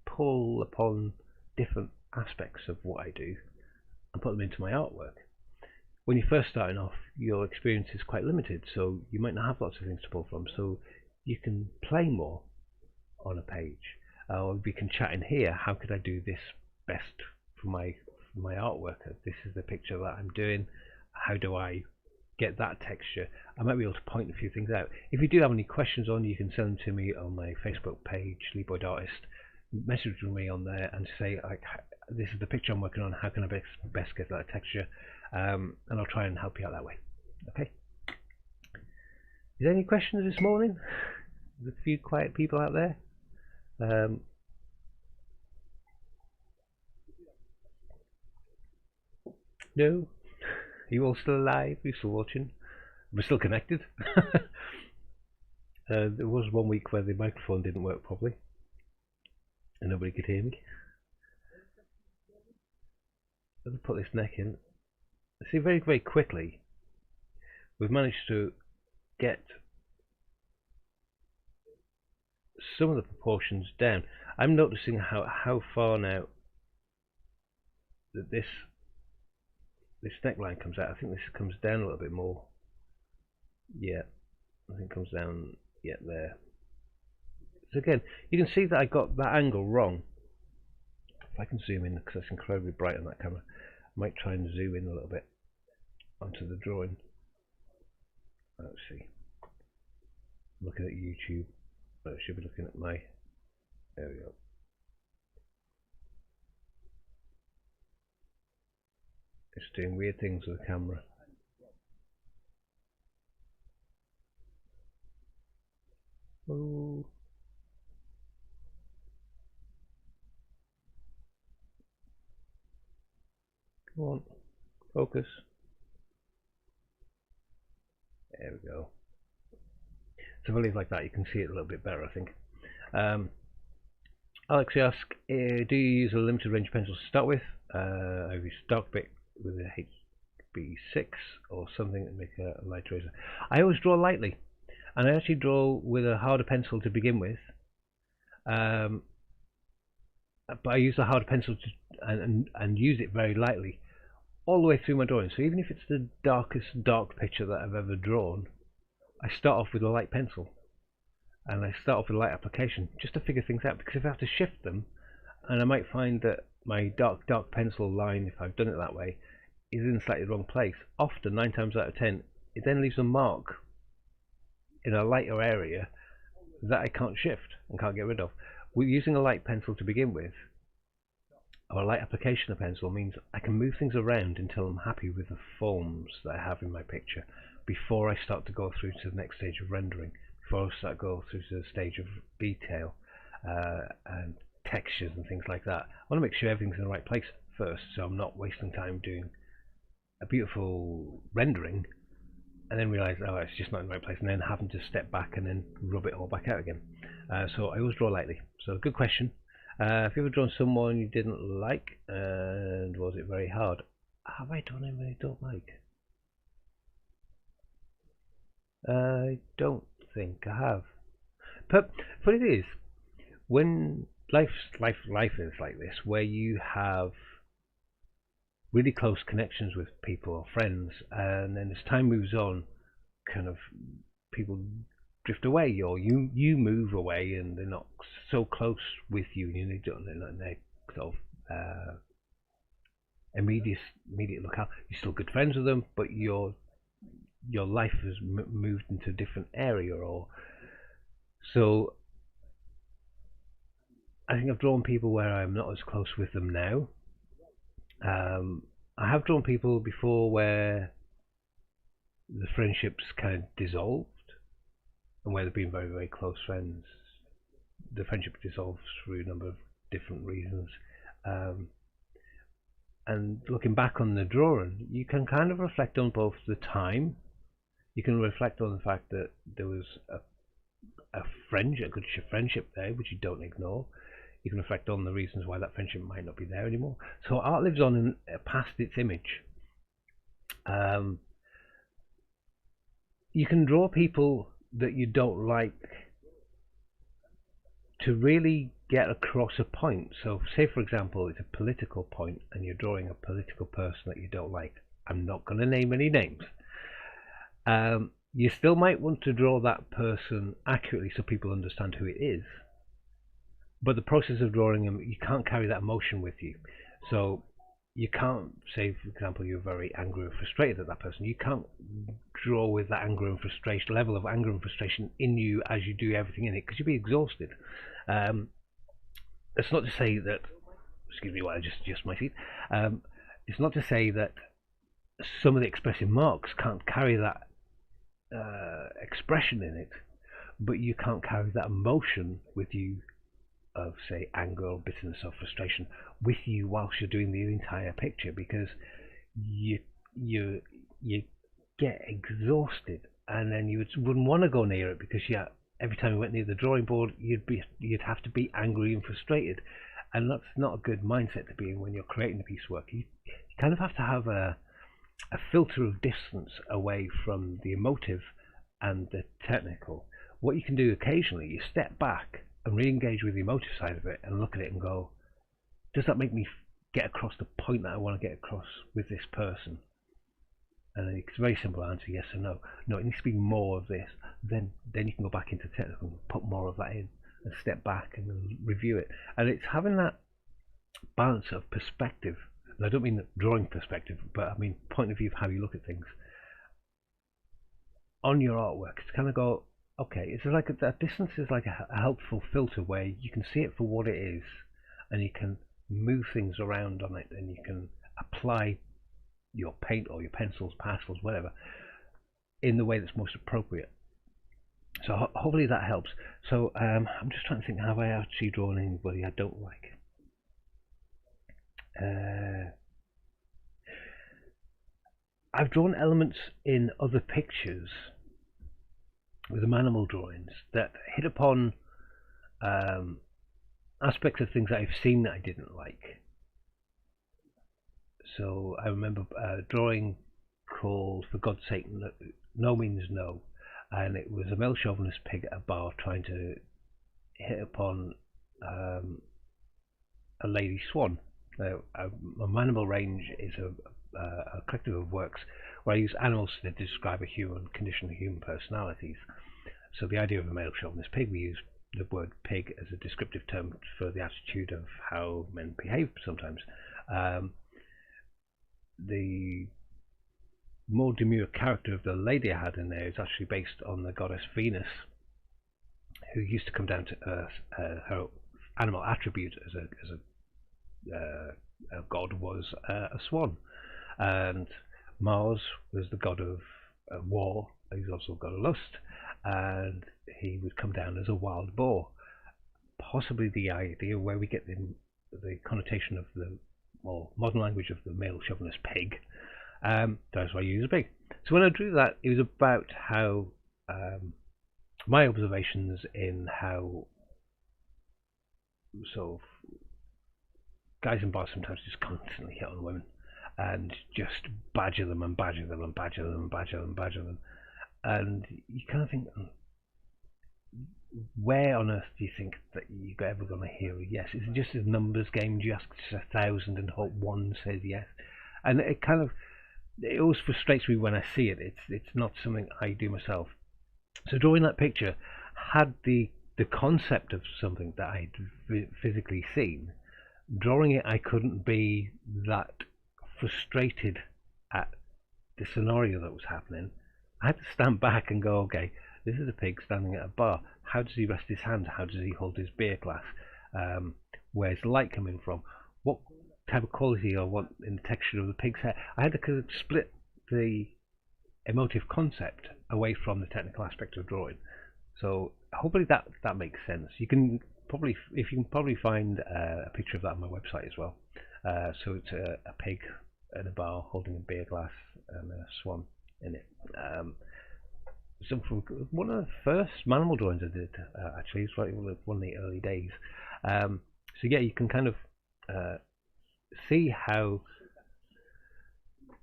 pull upon different aspects of what I do and put them into my artwork. When you're first starting off, your experience is quite limited, so you might not have lots of things to pull from, so you can play more on a page, or we can chat in here, how could I do this best for my artwork? This is the picture that I'm doing, how do I get that texture? I might be able to point a few things out. If you do have any questions on, you can send them to me on my Facebook page, Leeboyd Artist. Message me on there and say, like, this is the picture I'm working on, how can I best get that texture, and I'll try and help you out that way. Okay, is there any questions this morning? There's a few quiet people out there. No? Are you all still alive? Are you still watching? We're still connected. There was one week where the microphone didn't work properly and nobody could hear me. Let me put this neck in. See, very, very quickly we've managed to get some of the proportions down. I'm noticing how far now that this neckline comes out. I think this comes down a little bit more. Yeah, I think it comes down, yeah, there. So again, you can see that I got that angle wrong. If I can zoom in, because it's incredibly bright on that camera, I might try and zoom in a little bit onto the drawing. Let's see. I'm looking at YouTube. I should be looking at my. There we go. It's doing weird things with the camera. Oh. Come on, focus. There we go. So if I leave like that, you can see it a little bit better, I think. Alex asks, do you use a limited range pencil to start with? I use dark bit with a HB6 or something that make a light eraser. I always draw lightly, and I actually draw with a harder pencil to begin with, but I use a hard pencil to and use it very lightly all the way through my drawing. So even if it's the darkest dark picture that I've ever drawn, I start off with a light pencil and I start off with a light application just to figure things out, because if I have to shift them, and I might find that my dark pencil line, if I've done it that way, is in slightly the wrong place, often 9 times out of 10 it then leaves a mark in a lighter area that I can't shift and can't get rid of. With using a light pencil to begin with, or a light application of pencil, means I can move things around until I'm happy with the forms that I have in my picture before I start to go through to the next stage of rendering, before I start to go through to the stage of detail and textures and things like that. I want to make sure everything's in the right place first, so I'm not wasting time doing a beautiful rendering and then realize, oh, it's just not in the right place, and then having to step back and then rub it all back out again. So I always draw lightly. So good question. Have you ever drawn someone you didn't like, and was it very hard? Have I drawn anyone I don't like? I don't think I have. But it is, when life is like this, where you have really close connections with people or friends, and then as time moves on, kind of people drift away, or you move away, and they're not so close with you, and they're sort of immediate lookout. You're still good friends with them, but your life has moved into a different area, or so. I think I've drawn people where I'm not as close with them now. I have drawn people before where the friendships kind of dissolved, and where they've been very, very close friends. The friendship dissolves through a number of different reasons. And looking back on the drawing, you can kind of reflect on both the time. You can reflect on the fact that there was a good friendship there, which you don't ignore. You can reflect on the reasons why that friendship might not be there anymore. So art lives on past its image. You can draw people that you don't like to really get across a point. So say, for example, it's a political point and you're drawing a political person that you don't like. I'm not going to name any names. You still might want to draw that person accurately so people understand who it is. But the process of drawing them, you can't carry that emotion with you. So you can't say, for example, you're very angry or frustrated at that person. You can't draw with that anger and frustration, level of anger and frustration in you as you do everything in it, because you'll be exhausted. It's not to say that, excuse me while I just adjust my seat. It's not to say that some of the expressive marks can't carry that expression in it, but you can't carry that emotion with you of, say, anger or bitterness or frustration with you whilst you're doing the entire picture, because you get exhausted, and then you wouldn't want to go near it, because every time you went near the drawing board, you'd have to be angry and frustrated, and that's not a good mindset to be in when you're creating a piece of work. You kind of have to have a filter of distance away from the emotive and the technical. What you can do occasionally, you step back and re-engage with the emotive side of it and look at it and go, does that make me get across the point that I want to get across with this person? And it's a very simple answer, yes or no. No, it needs to be more of this. Then you can go back into technical and put more of that in, and step back and review it. And it's having that balance of perspective. And I don't mean the drawing perspective, but I mean point of view of how you look at things on your artwork. It's kind of go, okay, it's like that distance is like a helpful filter where you can see it for what it is, and you can move things around on it, and you can apply your paint or your pencils, pastels, whatever, in the way that's most appropriate. So hopefully that helps. So I'm just trying to think, have I actually drawn anybody I don't like? I've drawn elements in other pictures with the animal drawings that hit upon aspects of things that I've seen that I didn't like. So I remember a drawing called For God's Sake, No Means No, and it was a male chauvinist pig at a bar trying to hit upon a lady swan. A manimal range is a collective of works where I use animals to describe a human condition, human personalities. So the idea of a male chauvinist pig, we use the word pig as a descriptive term for the attitude of how men behave sometimes. The more demure character of the lady I had in there is actually based on the goddess Venus, who used to come down to earth. Her animal attribute as a god was a swan, and Mars was the god of war. He's also god of lust, and he would come down as a wild boar. Possibly the idea where we get the connotation of the more modern language of the male chauvinist pig. That's why I use a pig. So when I drew that, it was about how my observations in how sort of guys in bars sometimes just constantly hit on women and just badger them and badger them and badger them and badger them and badger them, and you kind of think, where on earth do you think that you're ever going to hear a yes? Is it just a numbers game? Do you ask 1,000 and hope one says yes? And it always frustrates me when I see it. It's not something I do myself. So drawing that picture had the concept of something that I'd physically seen. Drawing it, I couldn't be that frustrated at the scenario that was happening. I had to stand back and go, okay, this is a pig standing at a bar. How does he rest his hands? How does he hold his beer glass? Where's the light coming from? What type of quality I want in the texture of the pig's hair? I had to kind of split the emotive concept away from the technical aspect of drawing. So hopefully that makes sense. You can probably find a picture of that on my website as well. So it's a pig at a bar holding a beer glass and a swan in it. So from one of the first manimal drawings I did, actually, it's like one of the early days. So yeah, you can kind of see how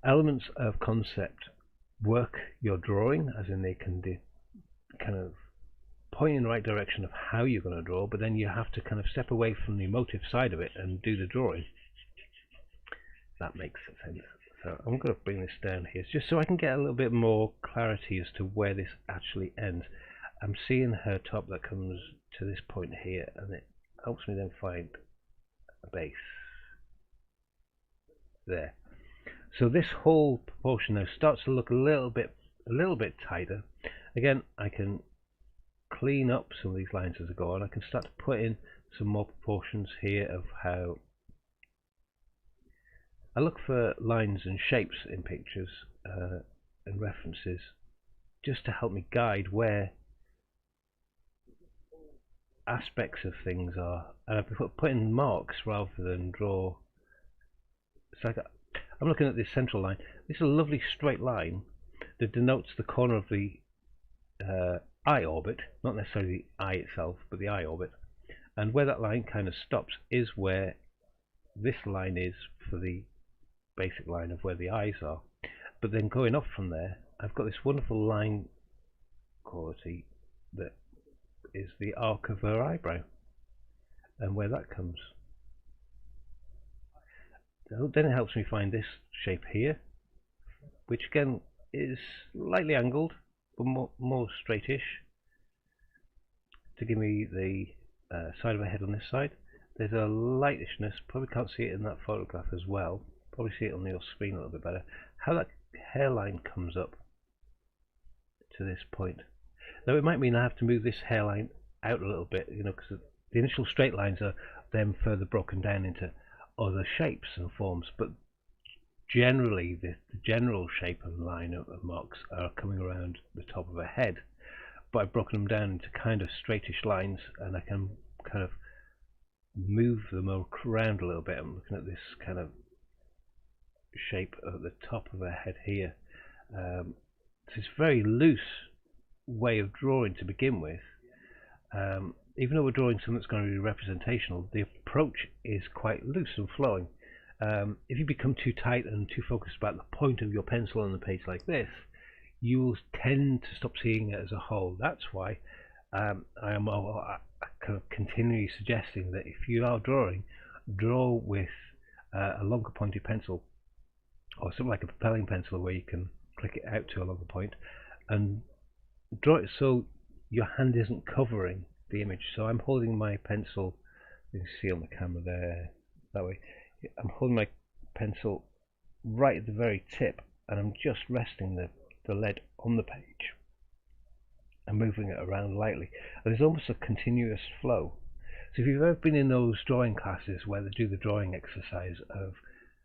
elements of concept work your drawing, as in they can kind of point in the right direction of how you're going to draw, but then you have to kind of step away from the emotive side of it and do the drawing. That makes sense. So I'm going to bring this down here just so I can get a little bit more clarity as to where this actually ends. I'm seeing her top that comes to this point here, and it helps me then find a base there. So this whole proportion now starts to look a little bit tighter. Again, I can clean up some of these lines as I go on. I can start to put in some more proportions here of how I look for lines and shapes in pictures and references, just to help me guide where aspects of things are, and I put in marks rather than draw. So I'm looking at this central line. This is a lovely straight line that denotes the corner of the eye orbit, not necessarily the eye itself, but the eye orbit. And where that line kind of stops is where this line is for the basic line of where the eyes are. But then going off from there, I've got this wonderful line quality that is the arc of her eyebrow, and where that comes. Then it helps me find this shape here, which again is slightly angled but more straightish, to give me the side of her head on this side. There's a lightishness, probably can't see it in that photograph as well, probably see it on your screen a little bit better, how that hairline comes up to this point. Now it might mean I have to move this hairline out a little bit, because the initial straight lines are then further broken down into other shapes and forms, but generally the general shape and line of marks are coming around the top of her head, but I've broken them down into kind of straightish lines, and I can kind of move them around a little bit. I'm looking at this kind of shape at the top of her head here. So it's a very loose way of drawing to begin with. Even though we're drawing something that's going to be representational, the approach is quite loose and flowing. If you become too tight and too focused about the point of your pencil on the page like this, you will tend to stop seeing it as a whole. That's why I kind of continually suggesting that if you are drawing, draw with a longer pointed pencil, or something like a propelling pencil where you can click it out to a longer point, and draw it so your hand isn't covering the image. So I'm holding my pencil, you can see on the camera there, that way. I'm holding my pencil right at the very tip, and I'm just resting the lead on the page and moving it around lightly. And there's almost a continuous flow. So if you've ever been in those drawing classes where they do the drawing exercise of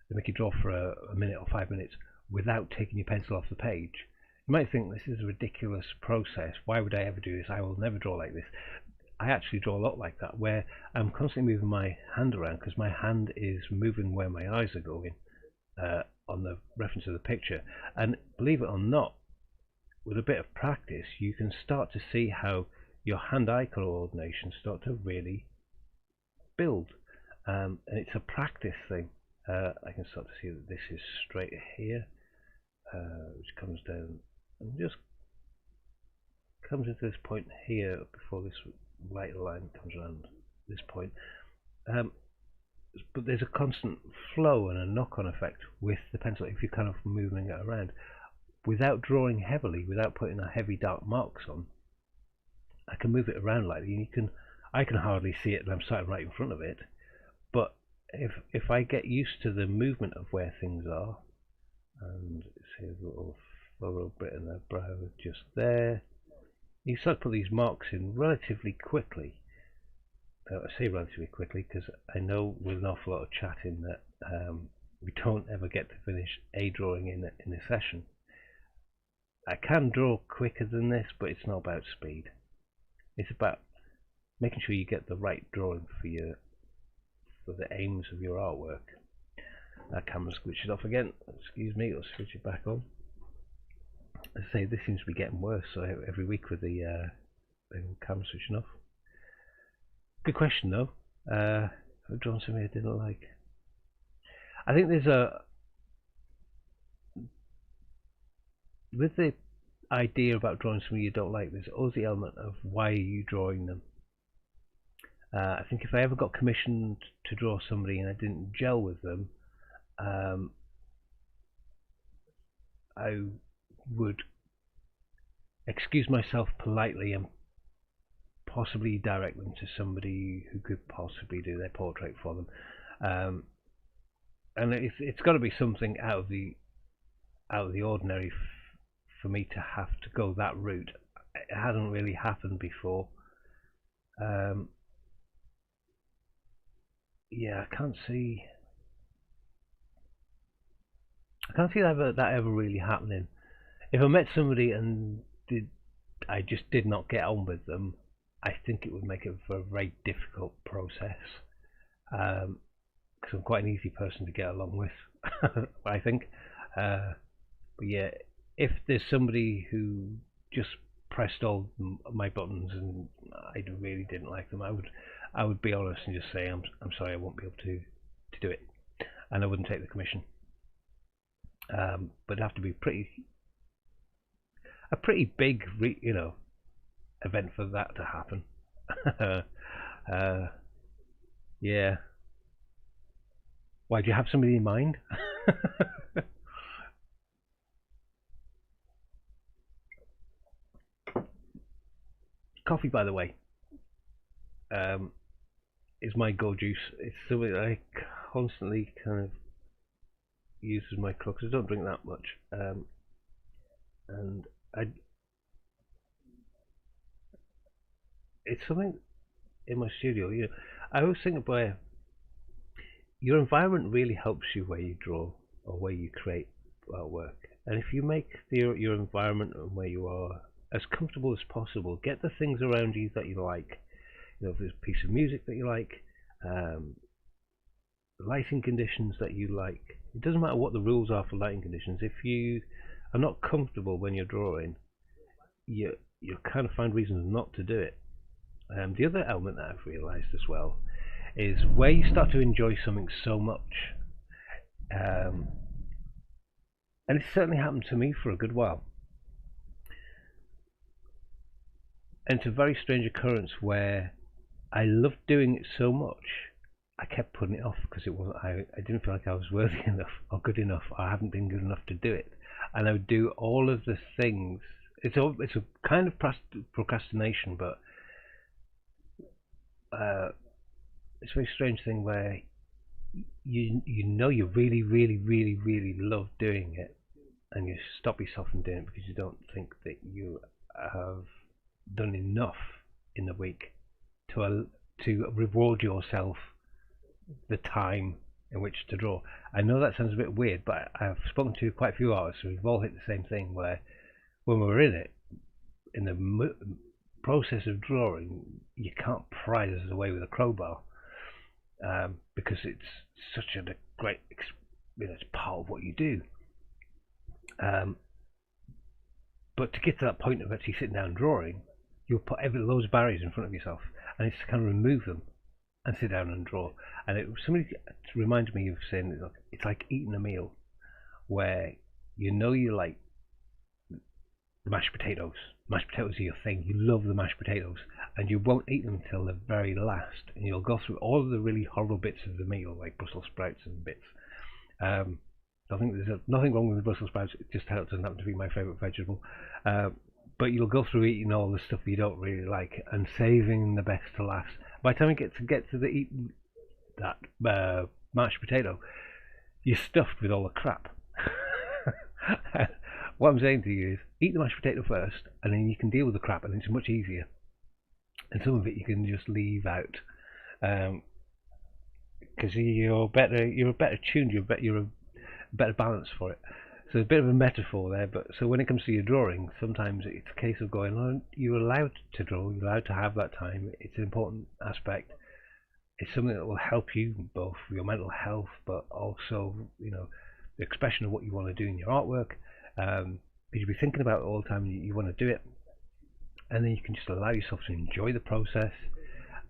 they make you draw for a minute or 5 minutes without taking your pencil off the page, you might think this is a ridiculous process. Why would I ever do this? I will never draw like this. I actually draw a lot like that, where I'm constantly moving my hand around because my hand is moving where my eyes are going on the reference of the picture. And believe it or not, with a bit of practice, you can start to see how your hand-eye coordination start to really build. And it's a practice thing. I can start to see that this is straight here, which comes down and just comes into this point here before this light line comes around this point. But there's a constant flow and a knock-on effect with the pencil if you're kind of moving it around without drawing heavily, without putting a heavy dark marks on. I can move it around lightly, and I can hardly see it, and I'm sat right in front of it. But if I get used to the movement of where things are, and see a little furrow bit in the brow just there, you start to put these marks in relatively quickly. I say relatively quickly because I know with an awful lot of chatting that we don't ever get to finish a drawing in a session. I can draw quicker than this, but it's not about speed. It's about making sure you get the right drawing for the aims of your artwork. That camera switches off again. Excuse me, I'll switch it back on. As I say, this seems to be getting worse. So every week with the camera switching off. Good question though. I've drawn something I didn't like. I think there's with the idea about drawing something you don't like, there's always the element of why are you drawing them. I think if I ever got commissioned to draw somebody and I didn't gel with them, I would excuse myself politely and possibly direct them to somebody who could possibly do their portrait for them. And it's got to be something out of the ordinary for me to have to go that route. It hasn't really happened before. Yeah, I can't see that ever really happening. If I met somebody and I just did not get on with them, I think it would make it for a very difficult process. Because I'm quite an easy person to get along with, I think. But yeah, if there's somebody who just pressed all my buttons and I really didn't like them, I would be honest and just say I'm sorry, I won't be able to do it, and I wouldn't take the commission. But it'd have to be a pretty big, event for that to happen. Yeah. Why, do you have somebody in mind? Coffee, by the way, is my go juice. It's something that I constantly kind of use as my crux. I don't drink that much, and it's something in my studio. I always think about your environment really helps you where you draw or where you create artwork, and if you make your environment and where you are as comfortable as possible, get the things around you that you like. If there's a piece of music that you like, lighting conditions that you like. It doesn't matter what the rules are for lighting conditions. If you are not comfortable when you're drawing, you kind of find reasons not to do it. The other element that I've realised as well is where you start to enjoy something so much, and it's certainly happened to me for a good while. And it's a very strange occurrence where I loved doing it so much, I kept putting it off because it wasn't. I didn't feel like I was worthy enough or good enough. I haven't been good enough to do it, and I would do all of the things. It's a kind of procrastination, but it's a very strange thing where you know you really love doing it, and you stop yourself from doing it because you don't think that you have done enough in the week to reward yourself the time in which to draw. I know that sounds a bit weird, but I've spoken to quite a few artists who've all hit the same thing, where when we're in it, in the process of drawing, you can't pry us away with a crowbar, because it's such a great, it's part of what you do. But to get to that point of actually sitting down and drawing, you'll put those barriers in front of yourself, and it's to kind of remove them and sit down and draw. And somebody reminded me of saying, look, it's like eating a meal where you like the mashed potatoes. Mashed potatoes are your thing. You love the mashed potatoes, and you won't eat them until the very last. And you'll go through all of the really horrible bits of the meal, like Brussels sprouts and bits. I think there's nothing wrong with the Brussels sprouts. It just doesn't happen to be my favourite vegetable. But you'll go through eating all the stuff you don't really like and saving the best to last. By the time you get to the eating that mashed potato, you're stuffed with all the crap. What I'm saying to you is, eat the mashed potato first, and then you can deal with the crap, and it's much easier. And some of it you can just leave out, because you're better tuned. You're a better balance for it. So a bit of a metaphor there, but so when it comes to your drawing, sometimes it's a case of going, oh, you're allowed to draw, you're allowed to have that time. It's an important aspect. It's something that will help you both for your mental health, but also, the expression of what you want to do in your artwork. Because you'll be thinking about it all the time, you want to do it, and then you can just allow yourself to enjoy the process,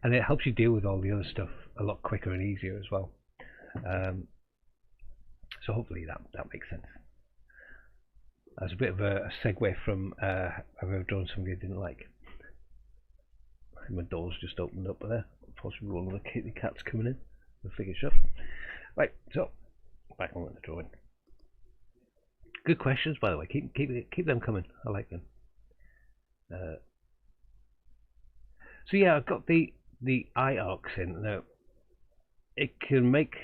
and it helps you deal with all the other stuff a lot quicker and easier as well. So hopefully that makes sense. That's a bit of a segue from I've ever drawn somebody I didn't like. My door's just opened up there. Possibly one of the kitty cats coming in. The figure shut. Right, so back on with the drawing. Good questions, by the way. Keep them coming. I like them. So yeah, I've got the eye arcs in. Now it can make.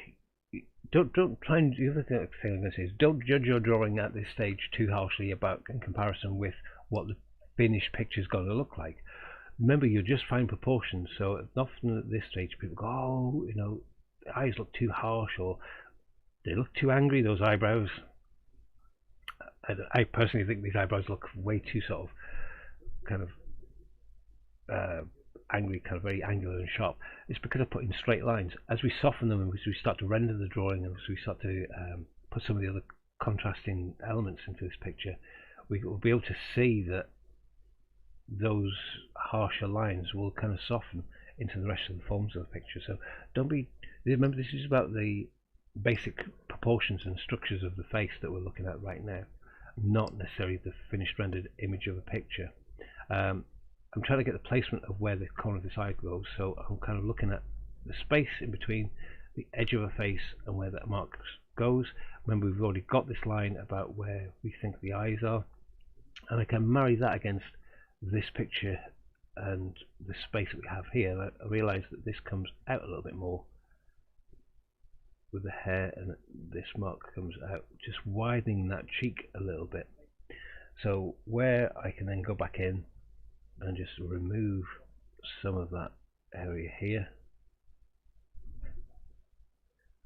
Don't try and. The other thing I'm going to say is, don't judge your drawing at this stage too harshly in comparison with what the finished picture is going to look like. Remember, you're just fine proportions, so often at this stage people go, oh, the eyes look too harsh, or they look too angry, those eyebrows. I personally think these eyebrows look way too sort of kind of angry, kind of very angular and sharp. It's because I put in straight lines. As we soften them and as we start to render the drawing, and as we start to put some of the other contrasting elements into this picture, we will be able to see that those harsher lines will kind of soften into the rest of the forms of the picture. So remember, this is about the basic proportions and structures of the face that we're looking at right now, not necessarily the finished rendered image of a picture. I'm trying to get the placement of where the corner of this eye goes, so I'm kind of looking at the space in between the edge of a face and where that mark goes. Remember, we've already got this line about where we think the eyes are, and I can marry that against this picture and the space that we have here. I realise that this comes out a little bit more with the hair, and this mark comes out, just widening that cheek a little bit. So where I can then go back in and just remove some of that area here,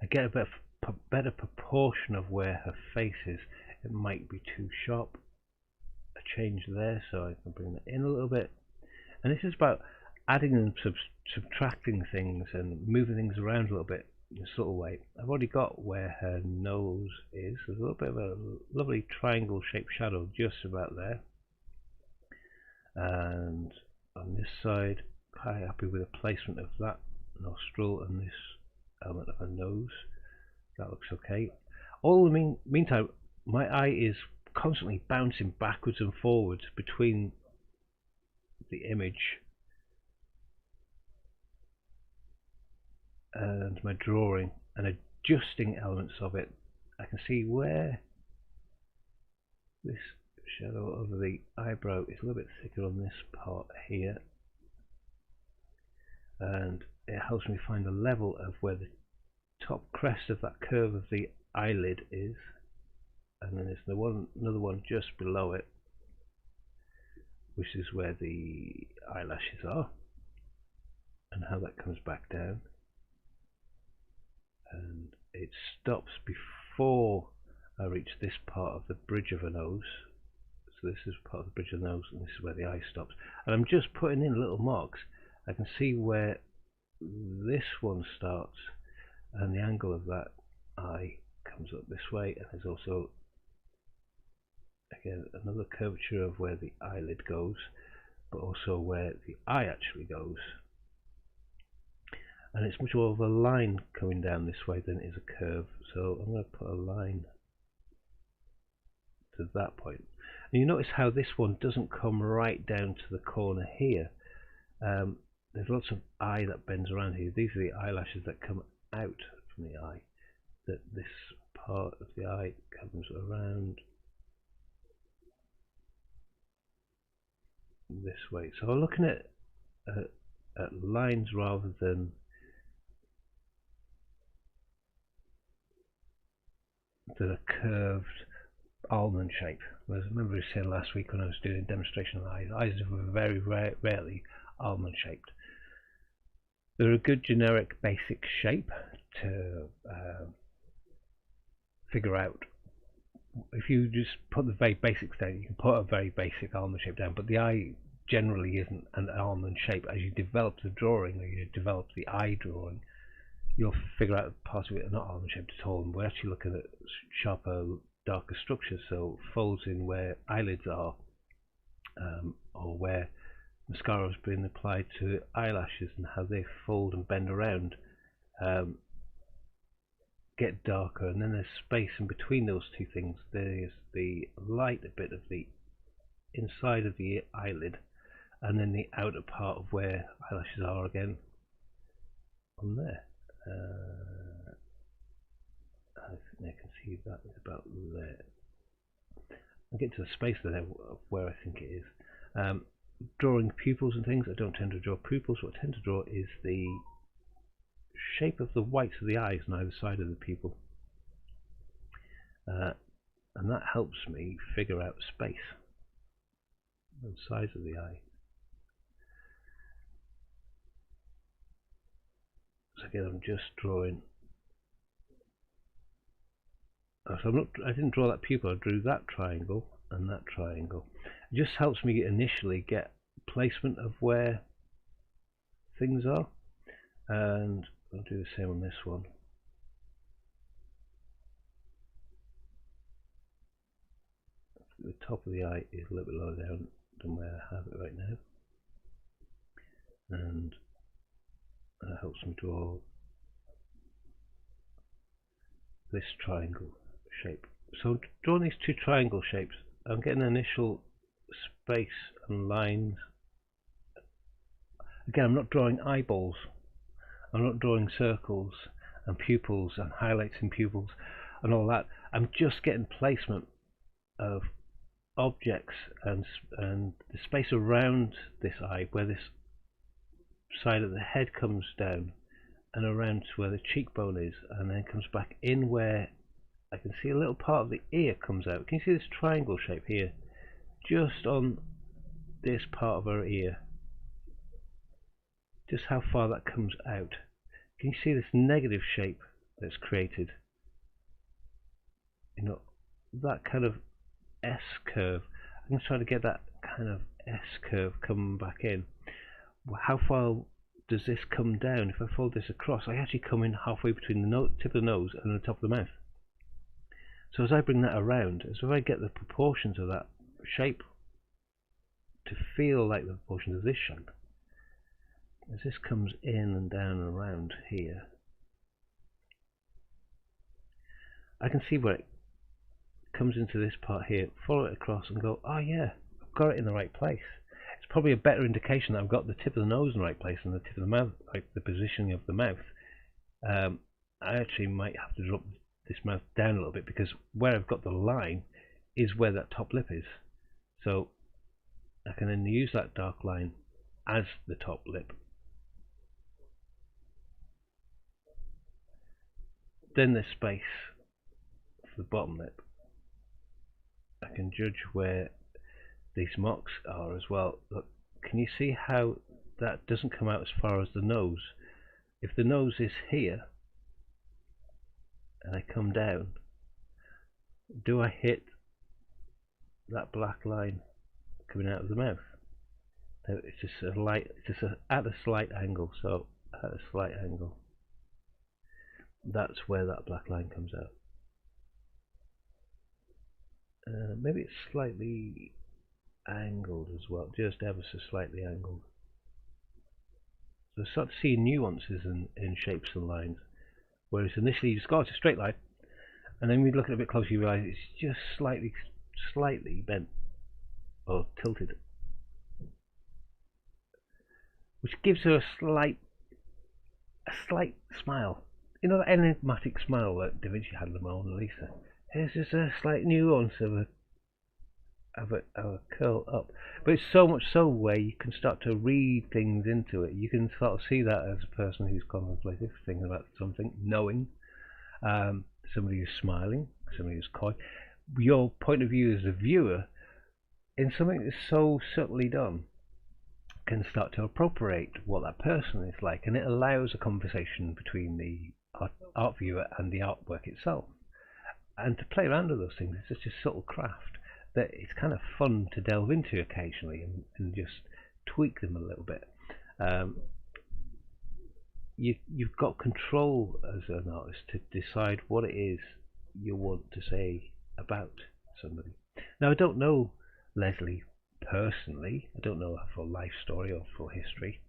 I get a better proportion of where her face is. It might be too sharp. A change there, so I can bring that in a little bit. And this is about adding and subtracting things and moving things around a little bit in a subtle way. I've already got where her nose is. There's a little bit of a lovely triangle shaped shadow just about there. And on this side, quite happy with the placement of that nostril and this element of her nose. That looks okay. All in the meantime, my eye is constantly bouncing backwards and forwards between the image and my drawing and adjusting elements of it, I can see where this shadow over the eyebrow is a little bit thicker on this part here, and it helps me find the level of where the top crest of that curve of the eyelid is, and then there's another one just below it, which is where the eyelashes are, and how that comes back down, and it stops before I reach this part of the bridge of a nose. So this is part of the bridge of the nose, and this is where the eye stops, and I'm just putting in little marks. I can see where this one starts, and the angle of that eye comes up this way, and there's also again another curvature of where the eyelid goes, but also where the eye actually goes, and it's much more of a line coming down this way than it is a curve. So I'm going to put a line to that point, and you notice how this one doesn't come right down to the corner here. There's lots of eye that bends around here. These are the eyelashes that come out from the eye, that this part of the eye comes around this way. So I'm looking at lines rather than a curved almond shape. Whereas I remember you saying last week when I was doing a demonstration of eyes are very rarely almond shaped. They're a good generic basic shape to figure out. If you just put the very basics down, you can put a very basic almond shape down, but the eye generally isn't an almond shape. As you develop the drawing, or you develop the eye drawing, you'll figure out parts of it are not almond shaped at all, and we're actually looking at sharper, darker structures, so folds in where eyelids are, or where mascara has been applied to eyelashes, and how they fold and bend around, get darker, and then there's space in between those two things. There's the light bit of the inside of the eyelid, and then the outer part of where eyelashes are again on there. I think I can see that is about there. I'll get to the space there of where I think it is. Drawing pupils and things, I don't tend to draw pupils. What I tend to draw is the shape of the whites of the eyes on either side of the pupil, and that helps me figure out space and size of the eye. So again, I'm just drawing. So I didn't draw that pupil. I drew that triangle and that triangle. It just helps me initially get placement of where things are, and I'll do the same on this one. The top of the eye is a little bit lower down than where I have it right now, and that helps me draw this triangle shape. So drawing these two triangle shapes, I'm getting initial space and lines. Again, I'm not drawing eyeballs, I'm not drawing circles and pupils and highlights in pupils and all that. I'm just getting placement of objects and the space around this eye, where this side of the head comes down and around to where the cheekbone is, and then comes back in where I can see a little part of the ear comes out. Can you see this triangle shape here? Just on this part of her ear. Just how far that comes out. Can you see this negative shape that's created? You know, that kind of S curve. I'm going to try to get that kind of S curve coming back in. How far does this come down? If I fold this across, I actually come in halfway between the tip of the nose and the top of the mouth. So as I bring that around, as if I get the proportions of that shape to feel like the proportions of this shape, as this comes in and down and around here, I can see where it comes into this part here, follow it across and go, oh yeah, I've got it in the right place. It's probably a better indication that I've got the tip of the nose in the right place and the tip of the mouth, like the positioning of the mouth I actually might have to drop this mouse down a little bit, because where I've got the line is where that top lip is. So I can then use that dark line as the top lip. Then the space for the bottom lip. I can judge where these marks are as well. Look, can you see how that doesn't come out as far as the nose? If the nose is here and I come down, do I hit that black line coming out of the mouth? No, it's just a light, it's just at a slight angle. So at a slight angle, that's where that black line comes out. Maybe it's slightly angled as well, just ever so slightly angled. So start to see nuances in shapes and lines, whereas initially you just got a straight line, and then we look at it a bit closer, you realise it's just slightly bent or tilted, which gives her a slight smile. You know, that enigmatic smile that Da Vinci had in the Mona Lisa. Here's just a slight nuance of a curl up, but it's so much so where you can start to read things into it. You can sort of see that as a person who's contemplative, thinking about something, knowing, somebody who's smiling, somebody who's coy. Your point of view as a viewer in something that's so subtly done can start to appropriate what that person is like, and it allows a conversation between the art viewer and the artwork itself. And to play around with those things, it's just a subtle craft that it's kind of fun to delve into occasionally and just tweak them a little bit. You've got control as an artist to decide what it is you want to say about somebody. Now, I don't know Leslie personally. I don't know her full life story or full history,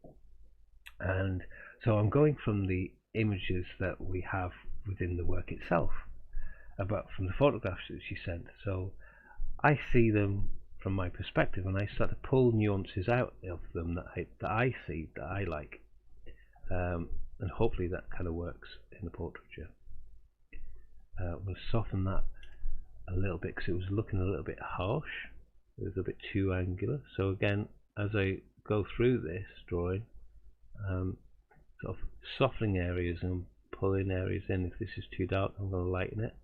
and so I'm going from the images that we have within the work itself, from the photographs that she sent. So I see them from my perspective, and I start to pull nuances out of them that I see, that I like, and hopefully that kind of works in the portraiture. I'm going to soften that a little bit because it was looking a little bit harsh. It was a bit too angular. So again, as I go through this drawing, sort of softening areas and pulling areas in. If this is too dark, I'm going to lighten it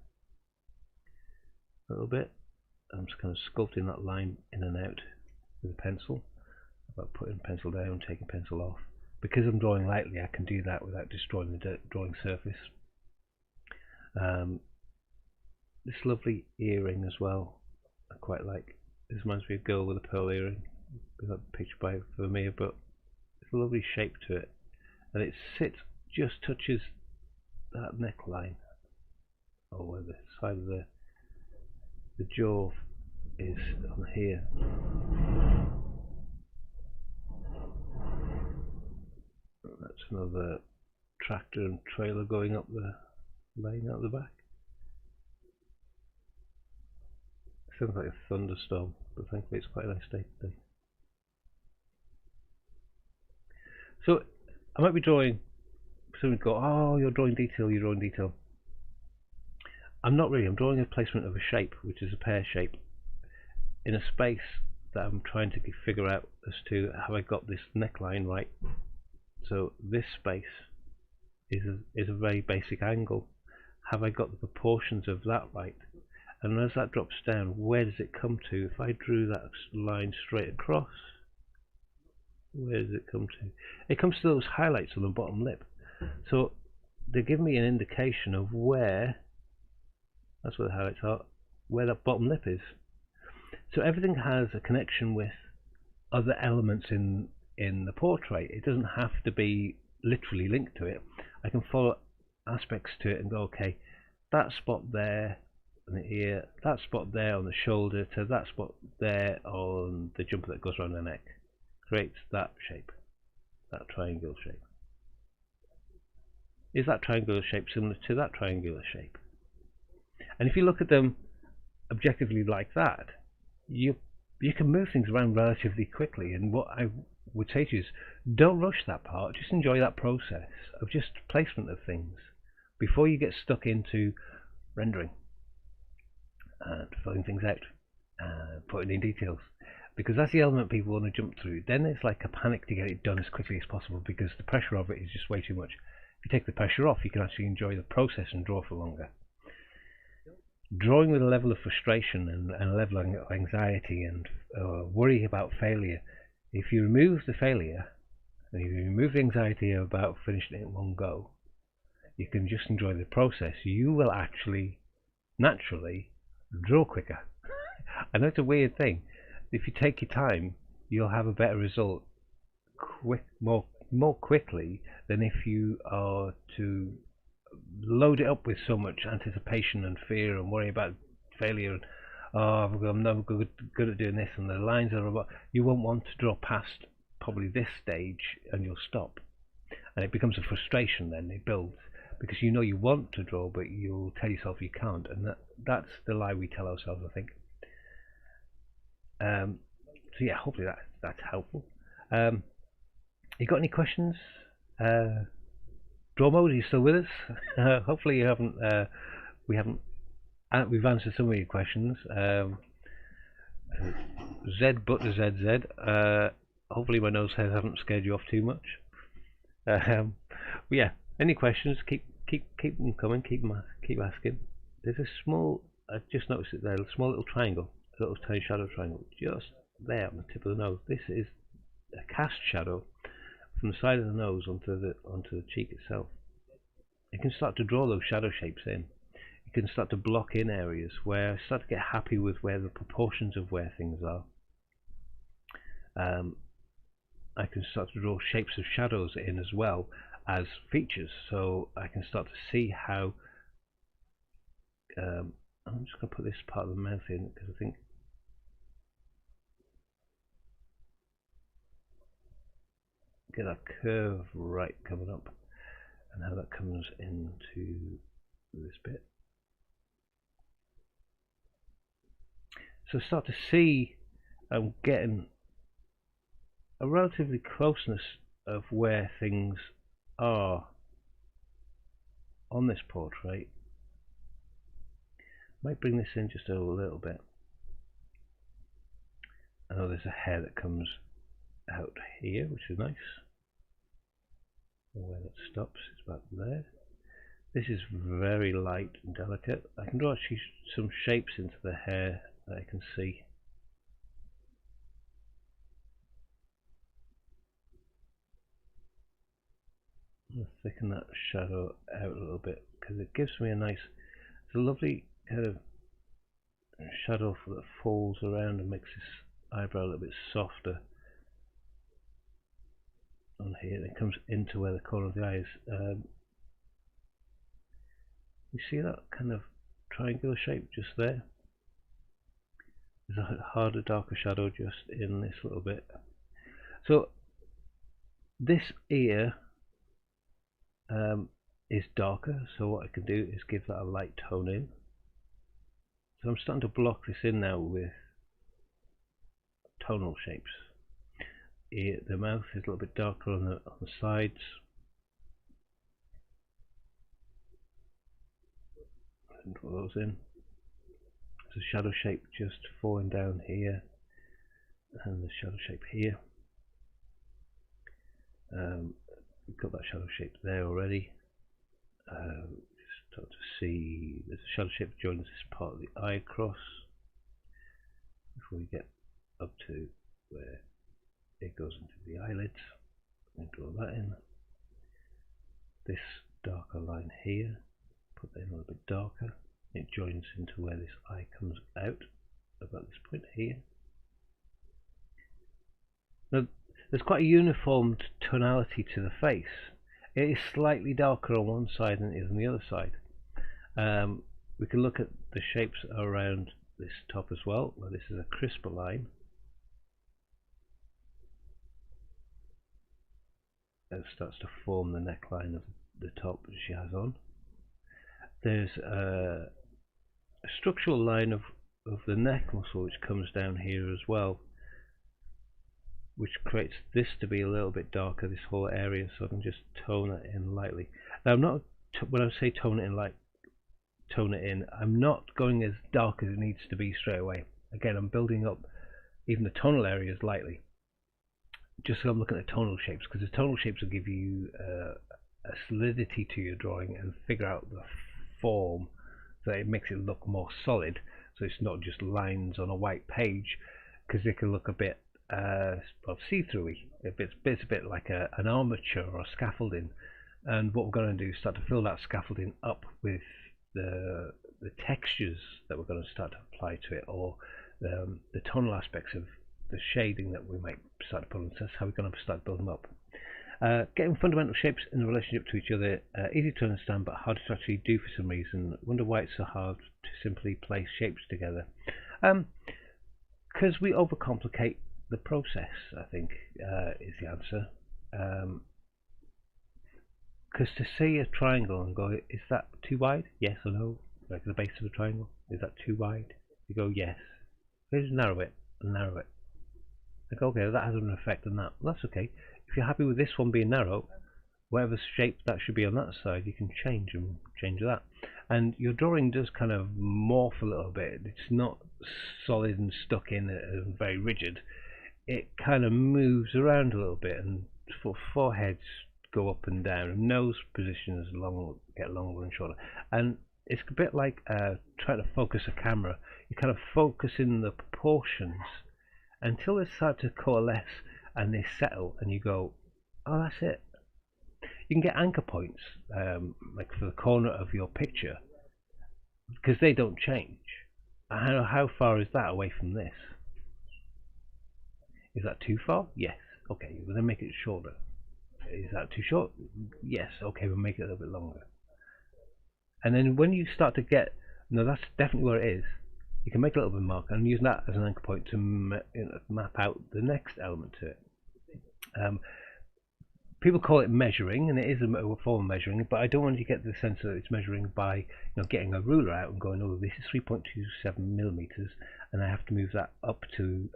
a little bit. I'm just kind of sculpting that line in and out with a pencil, about putting pencil down, taking pencil off. Because I'm drawing lightly, I can do that without destroying the drawing surface. This lovely earring as well, I quite like. This reminds me of a girl with a pearl earring. We got a picture by Vermeer, but it's a lovely shape to it, and it sits, just touches that neckline, or where the side of the jaw is on here. That's another tractor and trailer going up the lane out the back. Sounds like a thunderstorm, but thankfully it's quite a nice day today. So I might be drawing, someone would go, oh, you're drawing detail, you're drawing detail. I'm not really. I'm drawing a placement of a shape, which is a pear shape, in a space that I'm trying to figure out as to have I got this neckline right. So this space is a very basic angle. Have I got the proportions of that right? And as that drops down, where does it come to? If I drew that line straight across, where does it come to? It comes to those highlights on the bottom lip. So they give me an indication of where, that's where the highlights are, where that bottom lip is. So everything has a connection with other elements in the portrait. It doesn't have to be literally linked to it. I can follow aspects to it and go, okay, that spot there on the ear, that spot there on the shoulder, to that spot there on the jumper that goes around the neck, creates that shape, that triangular shape. Is that triangular shape similar to that triangular shape? And if you look at them objectively like that, you can move things around relatively quickly. And what I would say to you is, don't rush that part. Just enjoy that process of just placement of things before you get stuck into rendering and filling things out and putting in details. Because that's the element people want to jump through. Then it's like a panic to get it done as quickly as possible because the pressure of it is just way too much. If you take the pressure off, you can actually enjoy the process and draw for longer. Drawing with a level of frustration and a level of anxiety and worry about failure, if you remove the failure and you remove the anxiety about finishing it in one go, you can just enjoy the process. You will actually naturally draw quicker. I know it's a weird thing. If you take your time, you'll have a better result more quickly than if you are to load it up with so much anticipation and fear and worry about failure and I'm not good at doing this and the lines are about. You won't want to draw past probably this stage and you'll stop, and it becomes a frustration. Then it builds because you know you want to draw but you'll tell yourself you can't, and that's the lie we tell ourselves, I think. So yeah, hopefully that's helpful. You got any questions? Draw mode, are you still with us? Hopefully you haven't. We've answered some of your questions. Z but the ZZ. Hopefully my nose hairs haven't scared you off too much. But yeah, any questions? Keep them coming. Keep asking. There's a small. I just noticed it there. A small little triangle, a little tiny shadow triangle, just there on the tip of the nose. This is a cast shadow from the side of the nose onto the cheek itself. You can start to draw those shadow shapes in. You can start to block in areas where I start to get happy with where the proportions of where things are. I can start to draw shapes of shadows in as well as features, so I can start to see how. I'm just going to put this part of the mouth in because I think get that curve right coming up and how that comes into this bit. So start to see I'm getting a relatively closeness of where things are on this portrait. Might bring this in just a little bit. I know there's a hair that comes out here, which is nice. Where that stops, it's about there. This is very light and delicate. I can draw actually some shapes into the hair that I can see. I'm going to thicken that shadow out a little bit because it gives me a nice, it's a lovely kind of shadow that falls around and makes this eyebrow a little bit softer on here. It comes into where the corner of the eye is. You see that kind of triangular shape just there? There's a harder, darker shadow just in this little bit. So this ear is darker, so what I can do is give that a light tone in. So I'm starting to block this in now with tonal shapes. The mouth is a little bit darker on the sides. And draw those in. There's a shadow shape just falling down here, and the shadow shape here. We've got that shadow shape there already. Start to see there's a shadow shape that joins this part of the eye across before we get up to where it goes into the eyelids. And draw that in. This darker line here, put that in a little bit darker. It joins into where this eye comes out about this point here. Now there's quite a uniform tonality to the face. It is slightly darker on one side than it is on the other side. We can look at the shapes around this top as well, where this is a crisper line. It starts to form the neckline of the top that she has on. There's a structural line of the neck muscle which comes down here as well. which creates this to be a little bit darker, this whole area, so I can just tone it in lightly. Now I'm not, when I say tone it in, I'm not going as dark as it needs to be straight away. Again, I'm building up even the tonal areas lightly, just so I'm looking at tonal shapes, because the tonal shapes will give you a solidity to your drawing and figure out the form, so it makes it look more solid, so it's not just lines on a white page, because they can look a bit see-through-y. It's a bit like an armature or a scaffolding, and what we're going to do is start to fill that scaffolding up with the textures that we're going to start to apply to it, or the tonal aspects of the shading that we might start to put on. So that's how we're going to start building them up. Getting fundamental shapes in a relationship to each other, easy to understand but hard to actually do for some reason. Wonder why it's so hard to simply place shapes together. Because we overcomplicate the process, I think, is the answer. Because to see a triangle and go, is that too wide? Yes or no? Like the base of a triangle, is that too wide? You go, yes. Let's narrow it and narrow it. Like, okay, that has an effect on that. Well, that's okay. If you're happy with this one being narrow, whatever shape that should be on that side, you can change that. And your drawing does kind of morph a little bit. It's not solid and stuck in and very rigid. It kind of moves around a little bit, and foreheads go up and down, and nose positions get longer and shorter. And it's a bit like trying to focus a camera. You kind of focus in the proportions until they start to coalesce and they settle, and you go, oh, that's it. You can get anchor points, like for the corner of your picture, because they don't change. How far is that away from this? Is that too far? Yes. Okay, we'll then make it shorter. Is that too short? Yes. Okay, we'll make it a little bit longer. And then when you start to get, no, that's definitely where it is, you can make a little bit of mark and use that as an anchor point to map out the next element to it. People call it measuring, and it is a form of measuring, but I don't want you to get the sense that it's measuring by getting a ruler out and going, oh, this is 3.27 millimeters, and I have to move that up to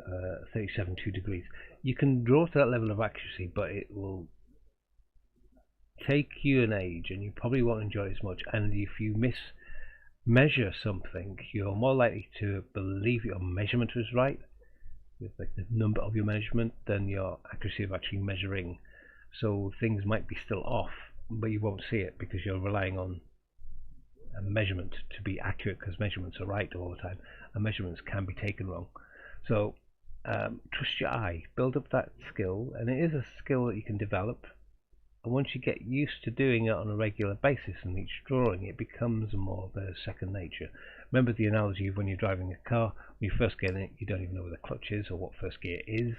37.2 degrees. You can draw to that level of accuracy, but it will take you an age, and you probably won't enjoy it as much. And if you mismeasure something, you're more likely to believe your measurement was right, with like the number of your measurement, than your accuracy of actually measuring. So things might be still off, but you won't see it because you're relying on a measurement to be accurate, because measurements are right all the time and measurements can be taken wrong. So trust your eye, build up that skill, and it is a skill that you can develop. And once you get used to doing it on a regular basis in each drawing, it becomes more of a second nature. Remember the analogy of when you're driving a car. When you first get in it, you don't even know where the clutch is or what first gear is.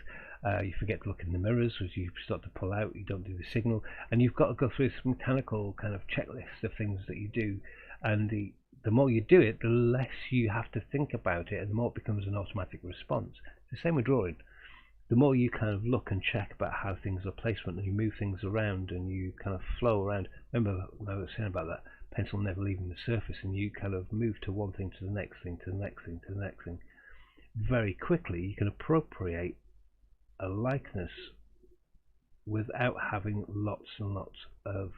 You forget to look in the mirrors as you start to pull out. You don't do the signal, and you've got to go through this mechanical kind of checklist of things that you do. And the more you do it, the less you have to think about it, and the more it becomes an automatic response. It's the same with drawing. The more you kind of look and check about how things are placement, and you move things around and you kind of flow around. Remember when I was saying about that pencil never leaving the surface, and you kind of move to one thing, to the next thing, to the next thing, to the next thing. Very quickly you can appropriate a likeness without having lots and lots of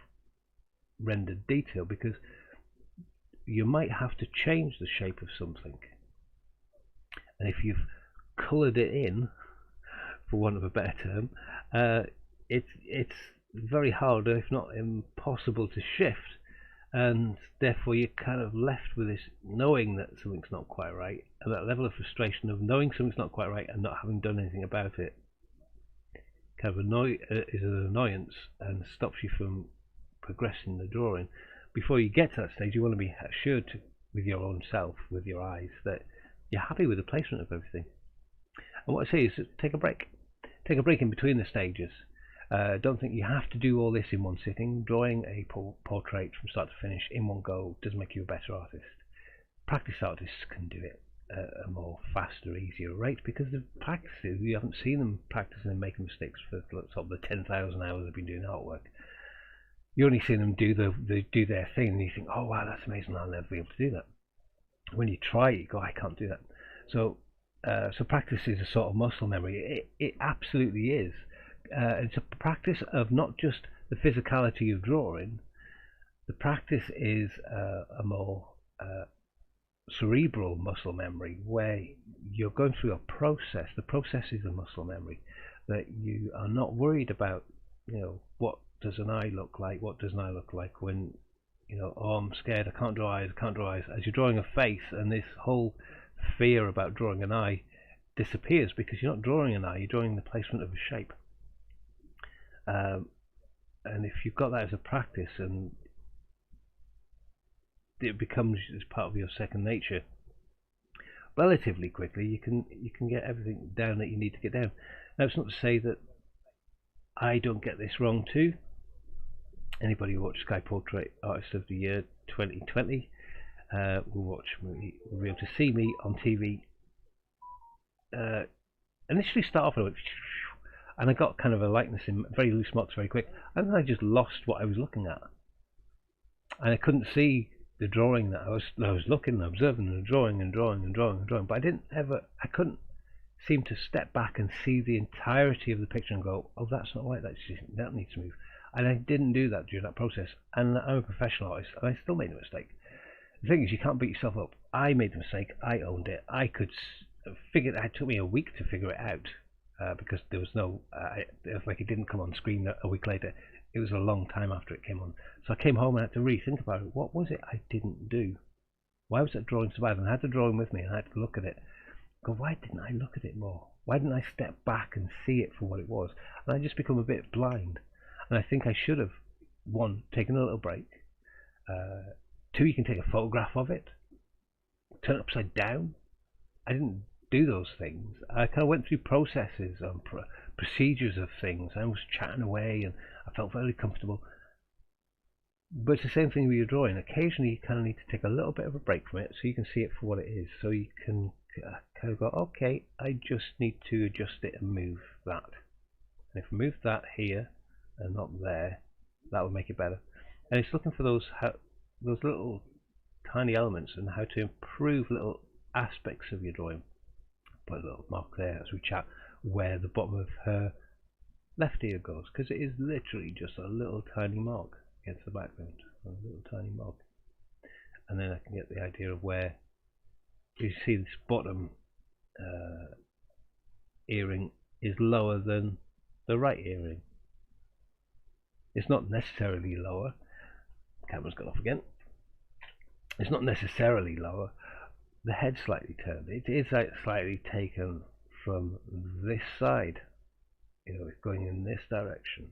rendered detail, because you might have to change the shape of something, and if you've coloured it in, for want of a better term, it's very hard, if not impossible, to shift, and therefore you're kind of left with this knowing that something's not quite right, and that level of frustration of knowing something's not quite right and not having done anything about it kind of is an annoyance and stops you from progressing the drawing. Before you get to that stage, you want to be assured with your own self, with your eyes, that you're happy with the placement of everything. And what I say is, take a break. Take a break in between the stages. Don't think you have to do all this in one sitting. Drawing a portrait from start to finish in one go doesn't make you a better artist. Practice artists can do it at a more faster, easier rate, because they've practiced it. You haven't seen them practicing and making mistakes for sort of the 10,000 hours they've been doing artwork. You only see them do their thing, and you think, oh wow, that's amazing, I'll never be able to do that. When you try it, you go, I can't do that. So So practice is a sort of muscle memory. It absolutely is. It's a practice of not just the physicality of drawing. The practice is a more cerebral muscle memory, where you're going through a process. The process is a muscle memory, that you are not worried about, what does an eye look like, what does an eye look like when, oh, I'm scared, I can't draw eyes, as you're drawing a face, and this whole fear about drawing an eye disappears, because you're not drawing an eye, you're drawing the placement of a shape. And if you've got that as a practice, and it becomes as part of your second nature, relatively quickly you can get everything down that you need to get down. Now, it's not to say that I don't get this wrong too. Anybody who watched Sky Portrait Artist of the Year 2020 will watch me, will be able to see me on TV. Initially start off and I got kind of a likeness in very loose marks very quick, and then I just lost what I was looking at, and I couldn't see the drawing that I was looking and observing and drawing, but I couldn't seem to step back and see the entirety of the picture and go, oh, that's not right, that needs to move. And I didn't do that during that process, and I'm a professional artist, and I still made a mistake. The thing is, you can't beat yourself up. I made the mistake, I owned it. I could figure it took me a week to figure it out, because there was no, it was like it didn't come on screen a week later. It was a long time after it came on. So I came home and had to rethink about it. What was it I didn't do? Why was that drawing so bad? And I had the drawing with me, and I had to look at it. Go, why didn't I look at it more? Why didn't I step back and see it for what it was? And I just become a bit blind. And I think I should have, one, taken a little break. Two, you can take a photograph of it, turn it upside down. I didn't do those things. I kind of went through processes and procedures of things. I was chatting away, and I felt very comfortable. But it's the same thing with your drawing. Occasionally you kind of need to take a little bit of a break from it, so you can see it for what it is. So you can kind of go, okay, I just need to adjust it and move that. And if I move that here and not there, that will make it better. And it's looking for those little tiny elements and how to improve little aspects of your drawing. Put a little mark there as we chat where the bottom of her left ear goes, because it is literally just a little tiny mark against the background, a little tiny mark. And then I can get the idea of where you see this bottom earring is lower than the right earring. It's not necessarily lower. Camera's gone off again. It's not necessarily lower. The head's slightly turned. It is slightly taken from this side. It's going in this direction.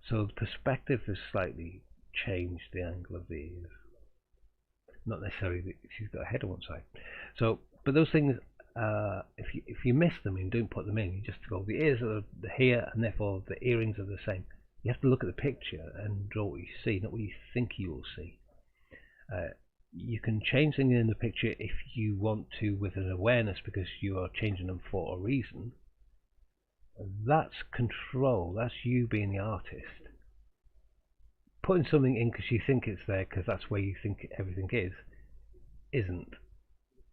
So the perspective has slightly changed the angle of the ears. Not necessarily that she's got a head on one side. So, but those things, if you miss them and don't put them in, you just go, the ears are here, and therefore the earrings are the same. You have to look at the picture and draw what you see, not what you think you will see. You can change things in the picture if you want to, with an awareness, because you are changing them for a reason. That's control. That's you being the artist. Putting something in because you think it's there, because that's where you think everything is, isn't.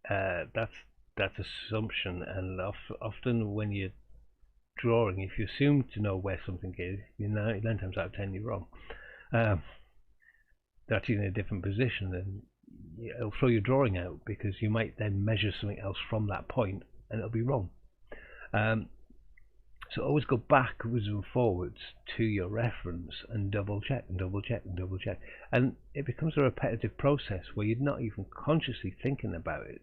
That's assumption, and often when you're drawing, if you assume to know where something is, 9 times out of 10 you're wrong. They're actually in a different position, and it'll throw your drawing out, because you might then measure something else from that point and it'll be wrong. So always go backwards and forwards to your reference and double check and double check and double check, and it becomes a repetitive process where you're not even consciously thinking about it,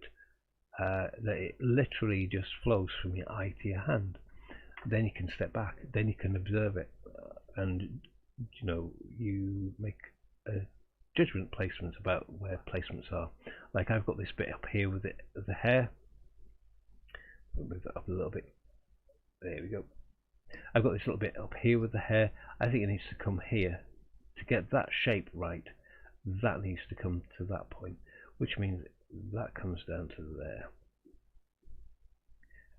that it literally just flows from your eye to your hand. Then you can step back, then you can observe it, and you make judgment placements about where placements are. Like I've got this bit up here with the hair. I'll move that up a little bit. There we go. I've got this little bit up here with the hair. I think it needs to come here to get that shape right. That needs to come to that point, which means that comes down to there,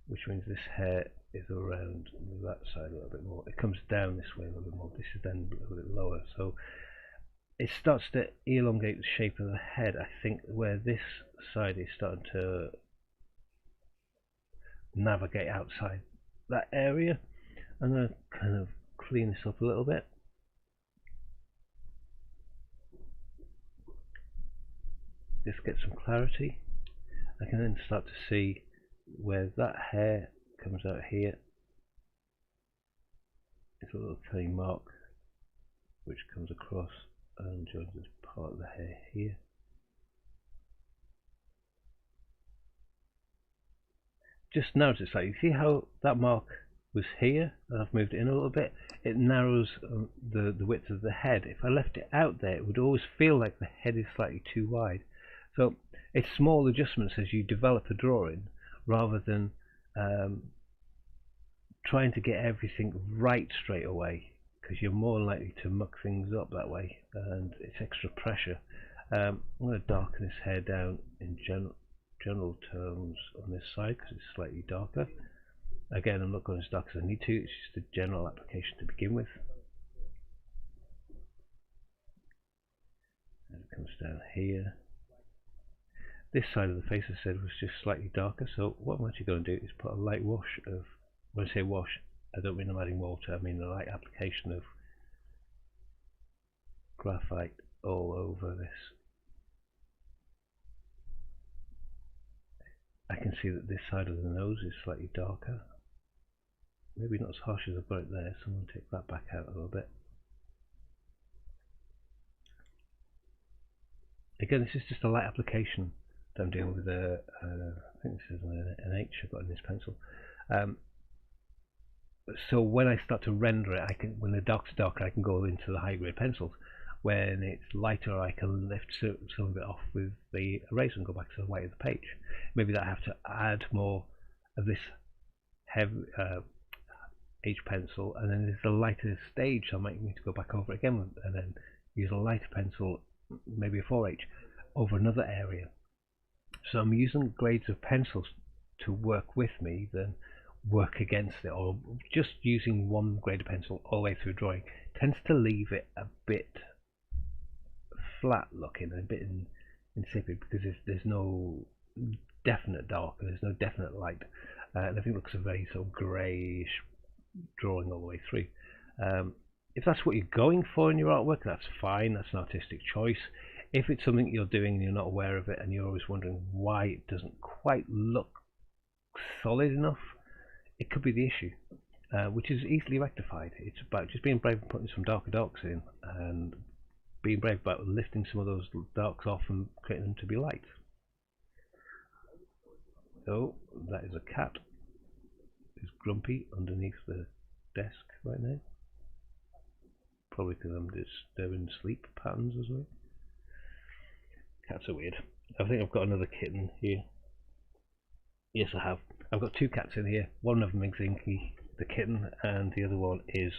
which means this hair is around that side a little bit more. It comes down this way a little bit more. This is then a little bit lower, so it starts to elongate the shape of the head. I think where this side is starting to navigate outside that area. I'm going to kind of clean this up a little bit. Just get some clarity. I can then start to see where that hair comes out here. It's a little tiny mark which comes across and joins as part of the hair here. Just notice that, you see how that mark was here and I've moved it in a little bit? It narrows the width of the head. If I left it out there, it would always feel like the head is slightly too wide. So it's small adjustments as you develop a drawing, rather than trying to get everything right straight away, because you're more likely to muck things up that way and it's extra pressure. I'm going to darken this hair down in general terms on this side because it's slightly darker. Again, I'm not going as dark as I need to, it's just a general application to begin with. And it comes down here. This side of the face, I said, was just slightly darker, so what I'm actually going to do is put a light wash of, when I say wash, I don't mean I'm adding water, I mean a light application of graphite all over this. I can see that this side of the nose is slightly darker. Maybe not as harsh as I've got it there, so I'm going to take that back out a little bit. Again, this is just a light application that I'm doing with a, I think this is an H I've got in this pencil. So when I start to render it, I can, when the dark's darker, I can go into the high grade pencils. When it's lighter, I can lift some of it off with the eraser and go back to the white of the page. Maybe I have to add more of this heavy H pencil, and then there's a lighter stage, so I might need to go back over it again and then use a lighter pencil, maybe a 4H, over another area. So I'm using grades of pencils to work with me than work against it, or just using one grade of pencil all the way through drawing tends to leave it a bit flat looking, a bit insipid, because there's no definite dark, there's no definite light, and I think it looks a very sort of greyish drawing all the way through. If that's what you're going for in your artwork, that's fine, that's an artistic choice. If it's something you're doing and you're not aware of it and you're always wondering why it doesn't quite look solid enough, it could be the issue, which is easily rectified. It's about just being brave and putting some darker darks in, and being brave about lifting some of those darks off and creating them to be light. So that is a cat who's grumpy underneath the desk right now, probably because I'm disturbing sleep patterns as well. Cats are weird. I think I've got another kitten here. Yes, I have. I've got two cats in here. One of them is Inky, the kitten, and the other one is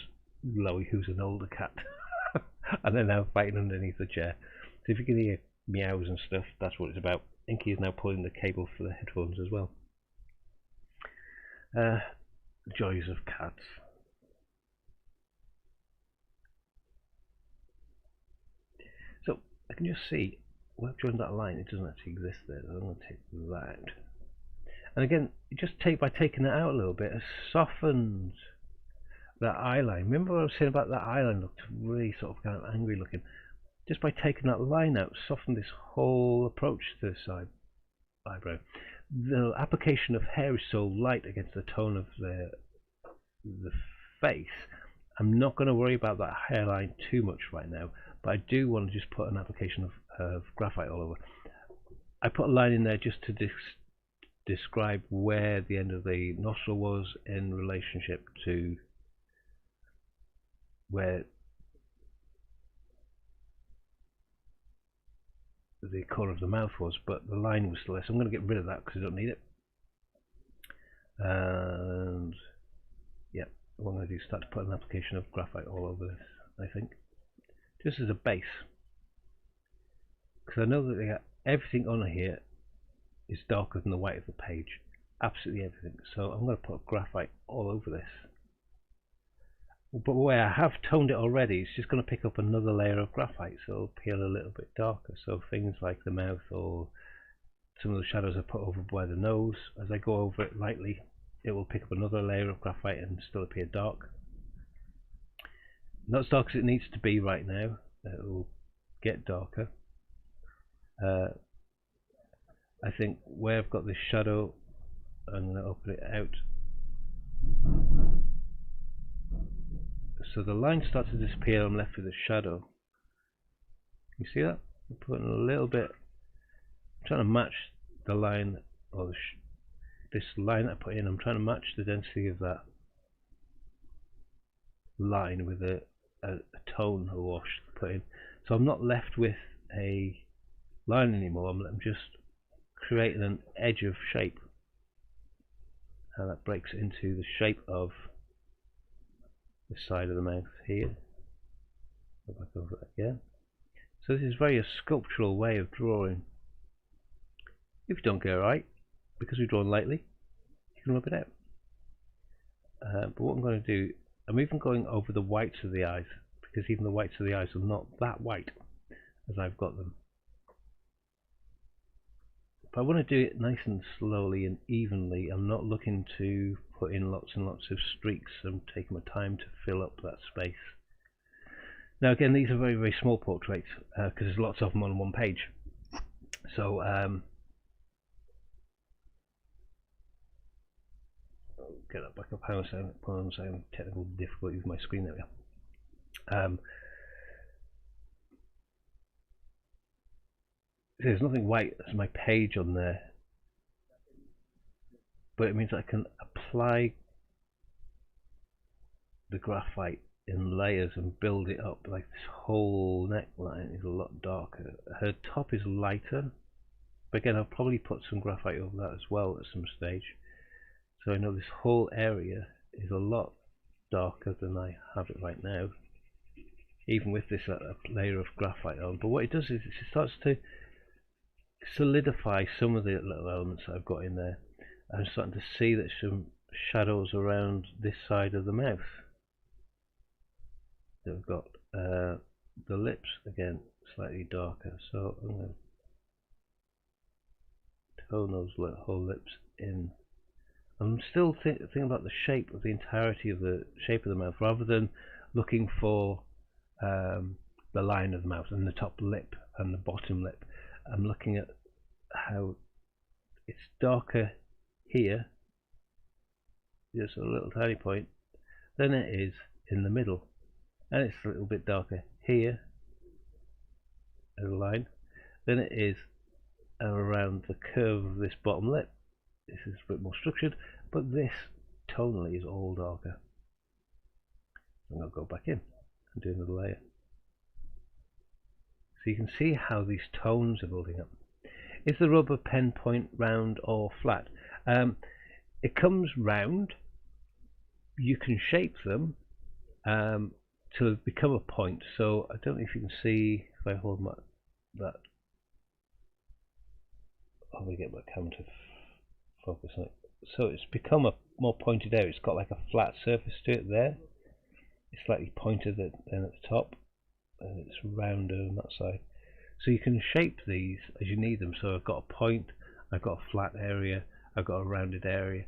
Loey, who's an older cat. And they're now fighting underneath the chair. So if you can hear meows and stuff, that's what it's about. Inky is now pulling the cable for the headphones as well. Joys of cats. So I can just see where I've joined that line, it doesn't actually exist there. So I'm going to take that out. And again, just by taking it out a little bit, it softens that eye line. Remember what I was saying about that eye line looked really sort of kind of angry looking? Just by taking that line out, soften this whole approach to the side eyebrow. The application of hair is so light against the tone of the face, I'm not going to worry about that hairline too much right now, but I do want to just put an application of graphite all over. I put a line in there just to describe where the end of the nostril was in relationship to where the corner of the mouth was, but the line was still there, so I'm going to get rid of that because I don't need it. And yeah, what I'm going to do is start to put an application of graphite all over this, I think, just as a base, because I know that everything on here is darker than the white of the page, absolutely everything, so I'm going to put graphite all over this. But where I have toned it already, it's just going to pick up another layer of graphite, so it'll appear a little bit darker. So things like the mouth or some of the shadows I put over by the nose, as I go over it lightly, it will pick up another layer of graphite and still appear dark. Not as dark as it needs to be right now. It will get darker. I think where I've got this shadow, I'm going to open it out. So the line starts to disappear. I'm left with a shadow. You see that? I'm putting a little bit, I'm trying to match the line, or this line I put in. I'm trying to match the density of that line with a tone, a wash put in. So I'm not left with a line anymore. I'm just creating an edge of shape. How that breaks into the shape of the side of the mouth here. Go back over it again. So this is very a sculptural way of drawing. If you don't get it right, because we've drawn lightly, you can rub it out. But what I'm going to do, I'm even going over the whites of the eyes, because even the whites of the eyes are not that white as I've got them. But I want to do it nice and slowly and evenly. I'm not looking to put in lots and lots of streaks. I'm taking my time to fill up that space. Now again, these are very, very small portraits because there's lots of them on one page. So get that back up. How I'm saying technical difficulty with my screen. There we go. There's nothing white as my page on there, but it means I can apply the graphite in layers and build it up. Like this whole neckline is a lot darker. Her top is lighter, but again I'll probably put some graphite over that as well at some stage. So I know this whole area is a lot darker than I have it right now, even with this layer of graphite on. But what it does is it starts to solidify some of the little elements that I've got in there. I'm starting to see that some shadows around this side of the mouth. I've got the lips again slightly darker, so I'm going to tone those whole lips in. I'm still thinking about the shape of the entirety of the shape of the mouth, rather than looking for the line of the mouth and the top lip and the bottom lip. I'm looking at how it's darker here, just a little tiny point, than it is in the middle, and it's a little bit darker here as a line than it is around the curve of this bottom lip. This is a bit more structured, but this tonally is all darker. And I'll go back in and do another layer. So you can see how these tones are building up. Is the rubber pen point round or flat? It comes round. You can shape them to become a point. So I don't know if you can see if I hold that. How do I get my camera to focus on it? So it's become a more pointed area. It's got like a flat surface to it there. It's slightly pointed than at the top, and it's rounder on that side. So you can shape these as you need them. So I've got a point, I've got a flat area, I've got a rounded area,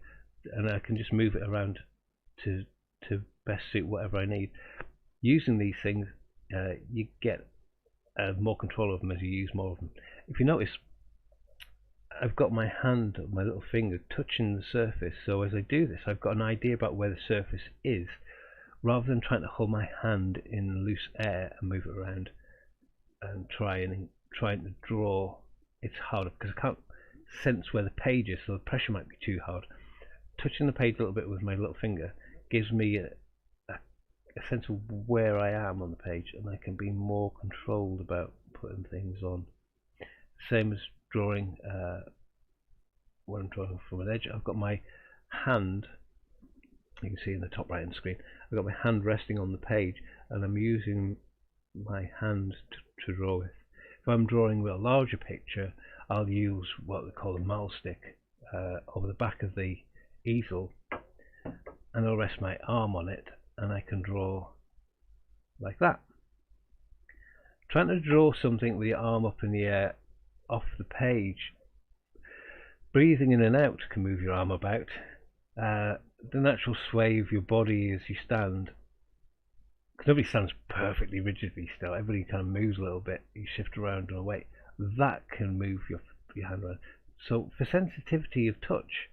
and I can just move it around to best suit whatever I need. Using these things, you get more control of them as you use more of them. If you notice, I've got my hand, my little finger, touching the surface. So as I do this, I've got an idea about where the surface is, rather than trying to hold my hand in loose air and move it around and trying to draw. It's harder because I can't sense where the page is, so the pressure might be too hard. Touching the page a little bit with my little finger gives me a sense of where I am on the page, and I can be more controlled about putting things on. Same as drawing when I'm drawing from an edge. I've got my hand, you can see in the top right hand screen, I've got my hand resting on the page, and I'm using my hand to draw with. If I'm drawing with a larger picture, I'll use what they call a maul stick over the back of the easel, and I'll rest my arm on it, and I can draw like that. Trying to draw something with your arm up in the air off the page, breathing in and out can move your arm about, the natural sway of your body as you stand. Because nobody stands perfectly rigidly still. Everybody kind of moves a little bit. You shift around and away. That can move your hand around. So for sensitivity of touch,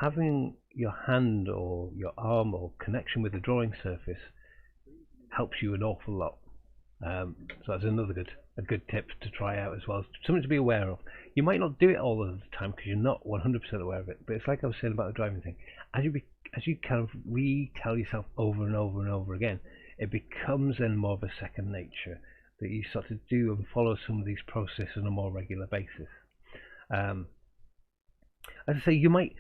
having your hand or your arm or connection with the drawing surface helps you an awful lot. So that's another good tip to try out as well. Something to be aware of. You might not do it all of the time because you're not 100% aware of it. But it's like I was saying about the driving thing. As you kind of retell yourself over and over and over again, it becomes then more of a second nature that you start to do and follow some of these processes on a more regular basis. As I say, you might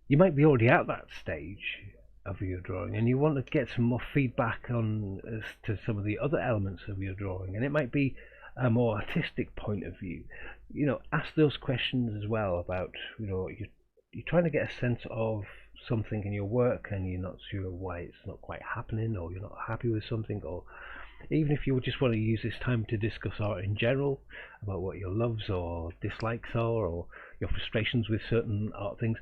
be already at that stage of your drawing and you want to get some more feedback on as to some of the other elements of your drawing, and it might be a more artistic point of view. Ask those questions as well about, you're trying to get a sense of something in your work and you're not sure why it's not quite happening, or you're not happy with something, or even if you just want to use this time to discuss art in general, about what your loves or dislikes are, or your frustrations with certain art things.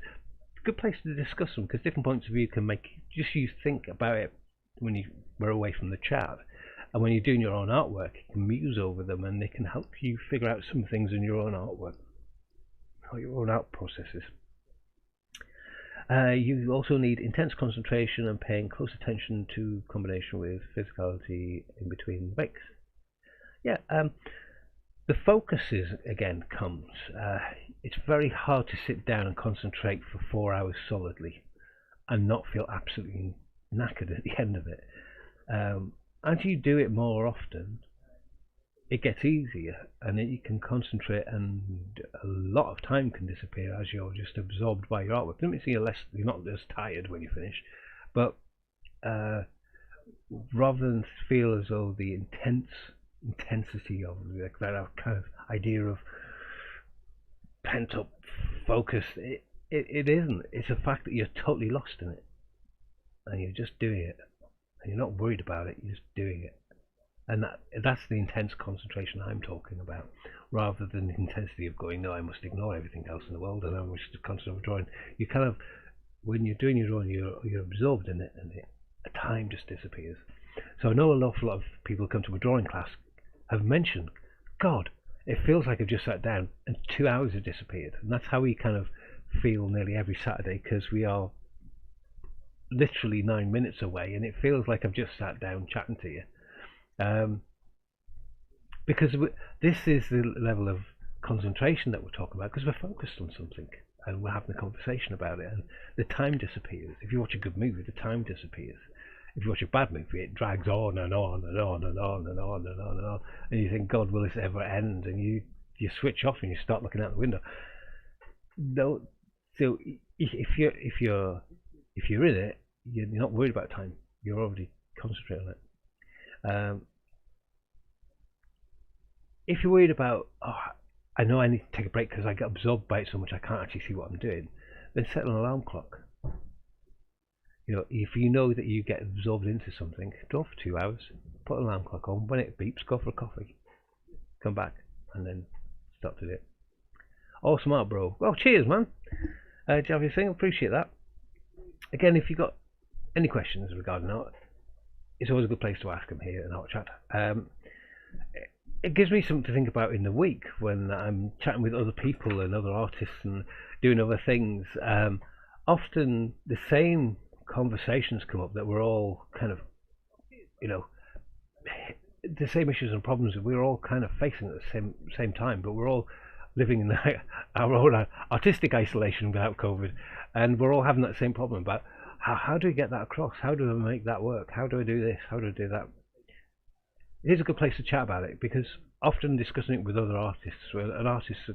Good place to discuss them, because different points of view can make you think about it when we're away from the chat, and when you're doing your own artwork you can muse over them and they can help you figure out some things in your own artwork or your own art processes. You also need intense concentration and paying close attention to combination with physicality in between the breaks. The focuses again comes. It's very hard to sit down and concentrate for 4 hours solidly and not feel absolutely knackered at the end of it. As you do it more often, it gets easier, and then you can concentrate, and a lot of time can disappear as you're just absorbed by your artwork. Doesn't mean you're not as tired when you finish, but rather than feel as though the intensity of that kind of idea of pent up focus, it isn't. It's a fact that you're totally lost in it and you're just doing it and you're not worried about it, you're just doing it. And that's the intense concentration I'm talking about, rather than the intensity of going, no, I must ignore everything else in the world and I must concentrate on drawing. You kind of, when you're doing your drawing, you're absorbed in it, and time just disappears. So I know an awful lot of people who come to a drawing class have mentioned, God, it feels like I've just sat down and 2 hours have disappeared. And that's how we kind of feel nearly every Saturday, because we are literally 9 minutes away and it feels like I've just sat down chatting to you. Because this is the level of concentration that we're talking about, because we're focused on something and we're having a conversation about it, and the time disappears. If you watch a good movie, the time disappears. If you watch a bad movie, it drags on and on and on and on and on and on and on, and you think, God, will this ever end? And you switch off and you start looking out the window. No, so if you're in it, you're not worried about time. You're already concentrating on it. If you're worried about, I know I need to take a break because I get absorbed by it so much I can't actually see what I'm doing, then set an alarm clock. If you know that you get absorbed into something, draw for 2 hours, put an alarm clock on. When it beeps, go for a coffee, come back, and then start to do it. Awesome art, bro. Well, cheers, man. Do you have your thing? Appreciate that. Again, if you've got any questions regarding art, it's always a good place to ask them here in Art Chat. It gives me something to think about in the week when I'm chatting with other people and other artists and doing other things. Often the same conversations come up that we're all kind of, the same issues and problems that we're all kind of facing at the same time, but we're all living in our own artistic isolation without COVID, and we're all having that same problem about how do we get that across? How do I make that work? How do I do this? How do I do that? It is a good place to chat about it, because often discussing it with other artists, and artists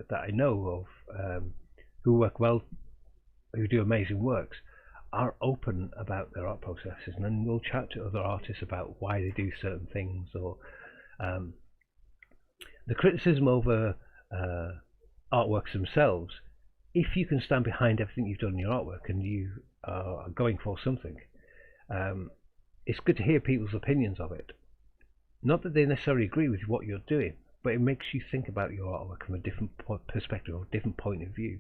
that I know of who work well, who do amazing works, are open about their art processes, and then we'll chat to other artists about why they do certain things, or the criticism over artworks themselves. If you can stand behind everything you've done in your artwork and you are going for something, it's good to hear people's opinions of it. Not that they necessarily agree with what you're doing, but it makes you think about your artwork from a different perspective or a different point of view.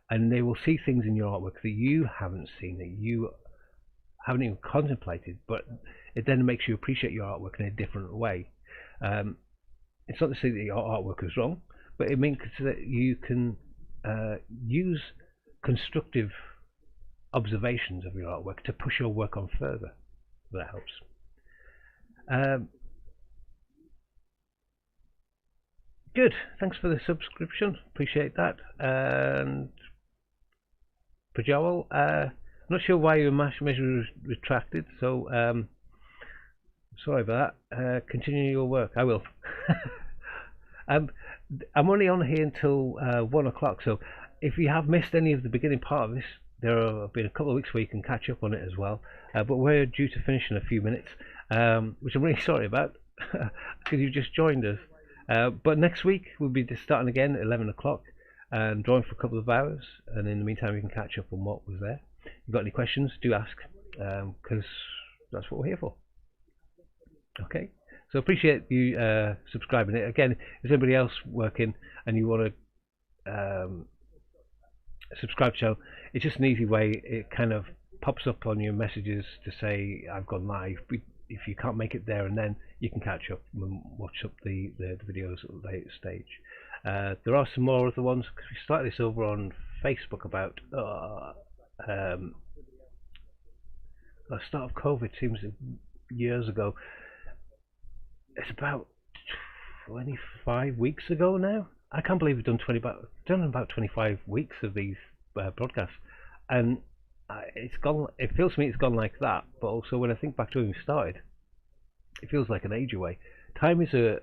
and they will see things in your artwork that you haven't seen, that you haven't even contemplated, but it then makes you appreciate your artwork in a different way. It's not to say that your artwork is wrong, but it means that you can use constructive observations of your artwork to push your work on further. That helps. Good. Thanks for the subscription. Appreciate that. And Pajawal, not sure why your measure was retracted, so sorry about that. Continue your work. I will. I'm only on here until 1 o'clock, so if you have missed any of the beginning part of this, there have been a couple of weeks where you can catch up on it as well. But we're due to finish in a few minutes, which I'm really sorry about because you've just joined us. But next week we'll be starting again at 11 o'clock and drawing for a couple of hours, and in the meantime you can catch up on what was there. If you've got any questions, do ask, because that's what we're here for. Okay, so appreciate you subscribing it. Again, if there's anybody else working and you want to subscribe to the channel, it's just an easy way. It kind of pops up on your messages to say I've gone live. If you can't make it there and then, you can catch up and watch up the videos at a later stage. There are some more other ones, because we started this over on Facebook about the start of COVID, seems years ago. It's about 25 weeks ago now. I can't believe we've done about 25 weeks of these broadcasts, and it's gone. It feels to me it's gone like that. But also, when I think back to when we started, it feels like an age away. Time is a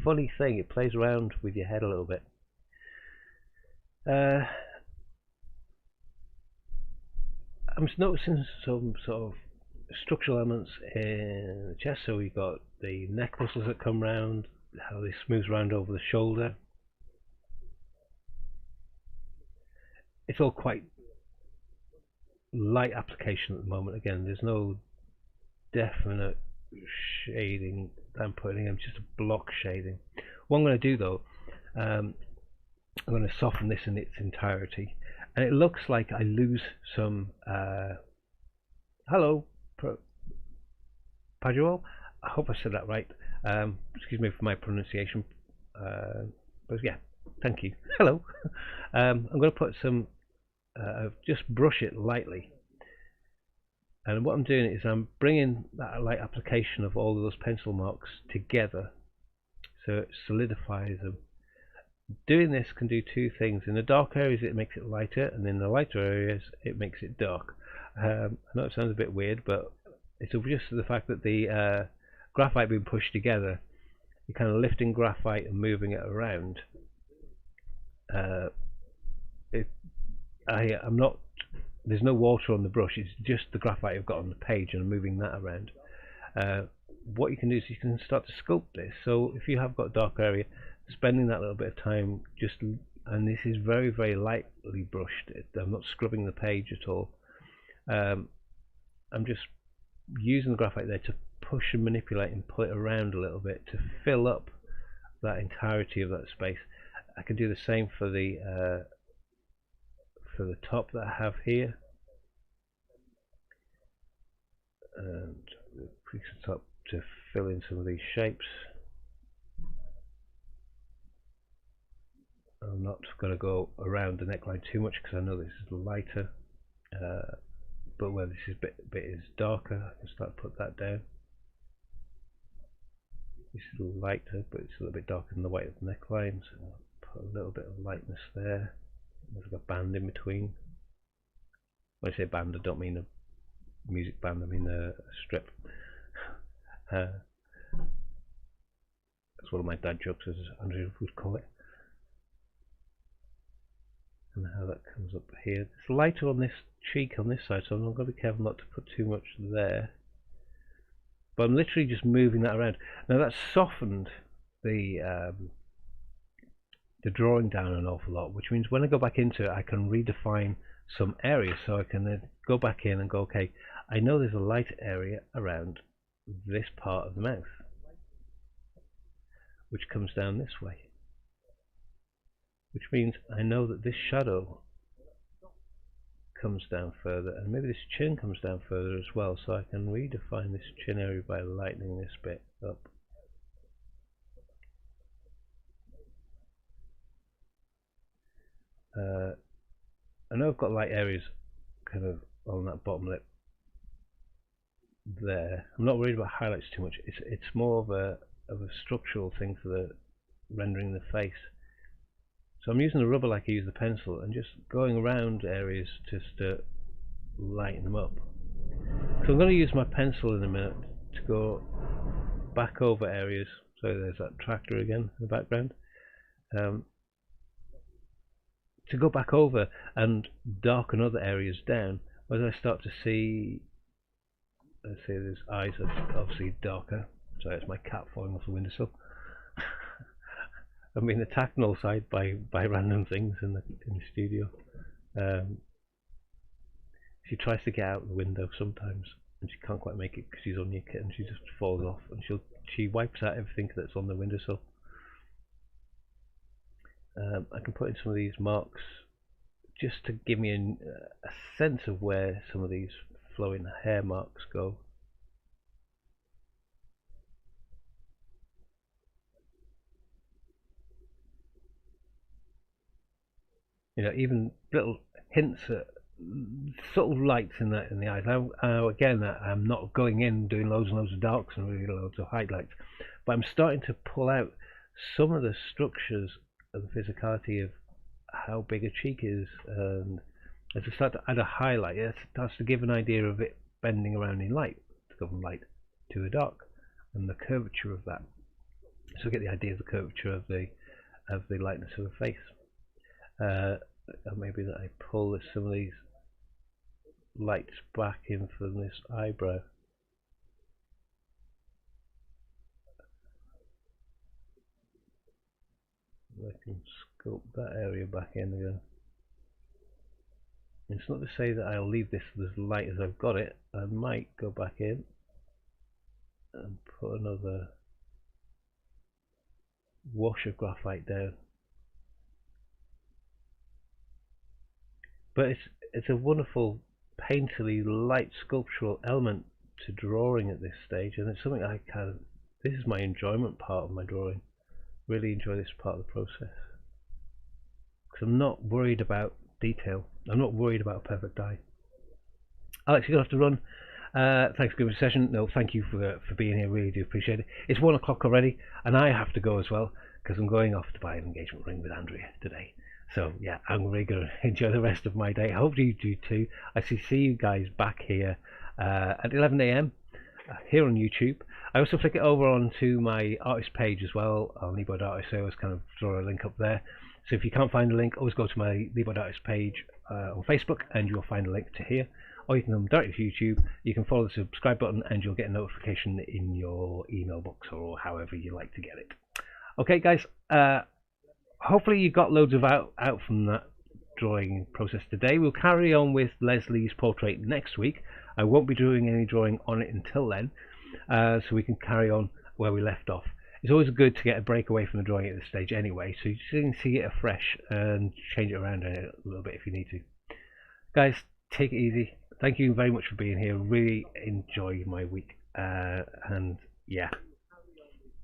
funny thing. It plays around with your head a little bit. I'm noticing some sort of structural elements in the chest. So we've got the neck muscles that come round, how they smooth round over the shoulder. It's all quite light application at the moment. Again, there's no definite shading that I'm putting in, just a block shading. What I'm going to do though, I'm going to soften this in its entirety, and it looks like I lose some hello Pajawal, I hope I said that right. Excuse me for my pronunciation, but yeah, thank you. Hello. I'm going to put some just brush it lightly, and what I'm doing is I'm bringing that light application of all of those pencil marks together so it solidifies them. Doing this can do two things. In the dark areas it makes it lighter, and in the lighter areas it makes it dark. I know it sounds a bit weird, but it's just the fact that the graphite being pushed together, you're kind of lifting graphite and moving it around. I'm not, there's no water on the brush, it's just the graphite I've got on the page, and I'm moving that around. What you can do is you can start to sculpt this. So if you have got a dark area, spending that little bit of time just, and this is very, very lightly brushed. I'm not scrubbing the page at all. I'm just using the graphite there to push and manipulate and pull it around a little bit to fill up that entirety of that space. I can do the same for the top that I have here, and crease the top to fill in some of these shapes. I'm not going to go around the neckline too much because I know this is lighter, but where this is bit is darker, I can start to put that down. This is a little lighter, but it's a little bit darker than the white of the neckline, so I'll put a little bit of lightness there. There's like a band in between. When I say band, I don't mean a music band, I mean a strip. That's one of my dad jokes, as Andrew would call it. And how that comes up here. It's lighter on this cheek on this side, so I'm going to be careful not to put too much there. But I'm literally just moving that around. Now that's softened the drawing down an awful lot, which means when I go back into it, I can redefine some areas. So I can then go back in and go, okay, I know there's a light area around this part of the mouth, which comes down this way. Which means I know that this shadow comes down further, and maybe this chin comes down further as well, so I can redefine this chin area by lightening this bit up. I know I've got light areas kind of on that bottom lip there. I'm not worried about highlights too much. It's more of a structural thing for the rendering the face. So I'm using the rubber like I use the pencil and just going around areas just to lighten them up. So I'm going to use my pencil in a minute to go back over areas. So there's that tractor again in the background. To go back over and darken other areas down as I start to see, let's say his eyes are obviously darker. Sorry, it's my cat falling off the windowsill. I'm being attacked on all sides by random things in the studio. She tries to get out the window sometimes and she can't quite make it because she's only a kitten. She just falls off and she wipes out everything that's on the windowsill. I can put in some of these marks just to give me a sense of where some of these flowing hair marks go. You know, even little hints at subtle lights in the eyes. Now again, I'm not going in doing loads and loads of darks and really loads of highlights, but I'm starting to pull out some of the structures of the physicality of how big a cheek is, and as I start to add a highlight, it starts to give an idea of it bending around in light, to go from light to a dark, and the curvature of that. So get the idea of the curvature of the lightness of the face. Maybe that I pull some of these lights back in from this eyebrow. I can sculpt that area back in again. It's not to say that I'll leave this as light as I've got it. I might go back in and put another wash of graphite down. But it's a wonderful painterly light sculptural element to drawing at this stage, and it's something this is my enjoyment part of my drawing. Really enjoy this part of the process because I'm not worried about detail. I'm not worried about a perfect eye. Alex, you're gonna have to run. Thanks for giving me a session. No, thank you for being here. Really do appreciate it. It's 1 o'clock already, and I have to go as well because I'm going off to buy an engagement ring with Andrea today. So yeah, I'm really going to enjoy the rest of my day. I hope you do too. I see you guys back here at 11 AM here on YouTube. I also flick it over onto my artist page as well on Leeboard Artist. So I always kind of draw a link up there. So if you can't find the link, always go to my Leeboard Artist page on Facebook and you'll find a link to here. Or you can come directly to YouTube. You can follow the subscribe button and you'll get a notification in your email box or however you like to get it. Okay guys, hopefully you got loads of out from that drawing process today. We'll carry on with Leslie's portrait next week. I won't be doing any drawing on it until then, so we can carry on where we left off. It's always good to get a break away from the drawing at this stage anyway, so you can see it afresh and change it around a little bit if you need to. Guys, take it easy. Thank you very much for being here. Really enjoy my week, and yeah.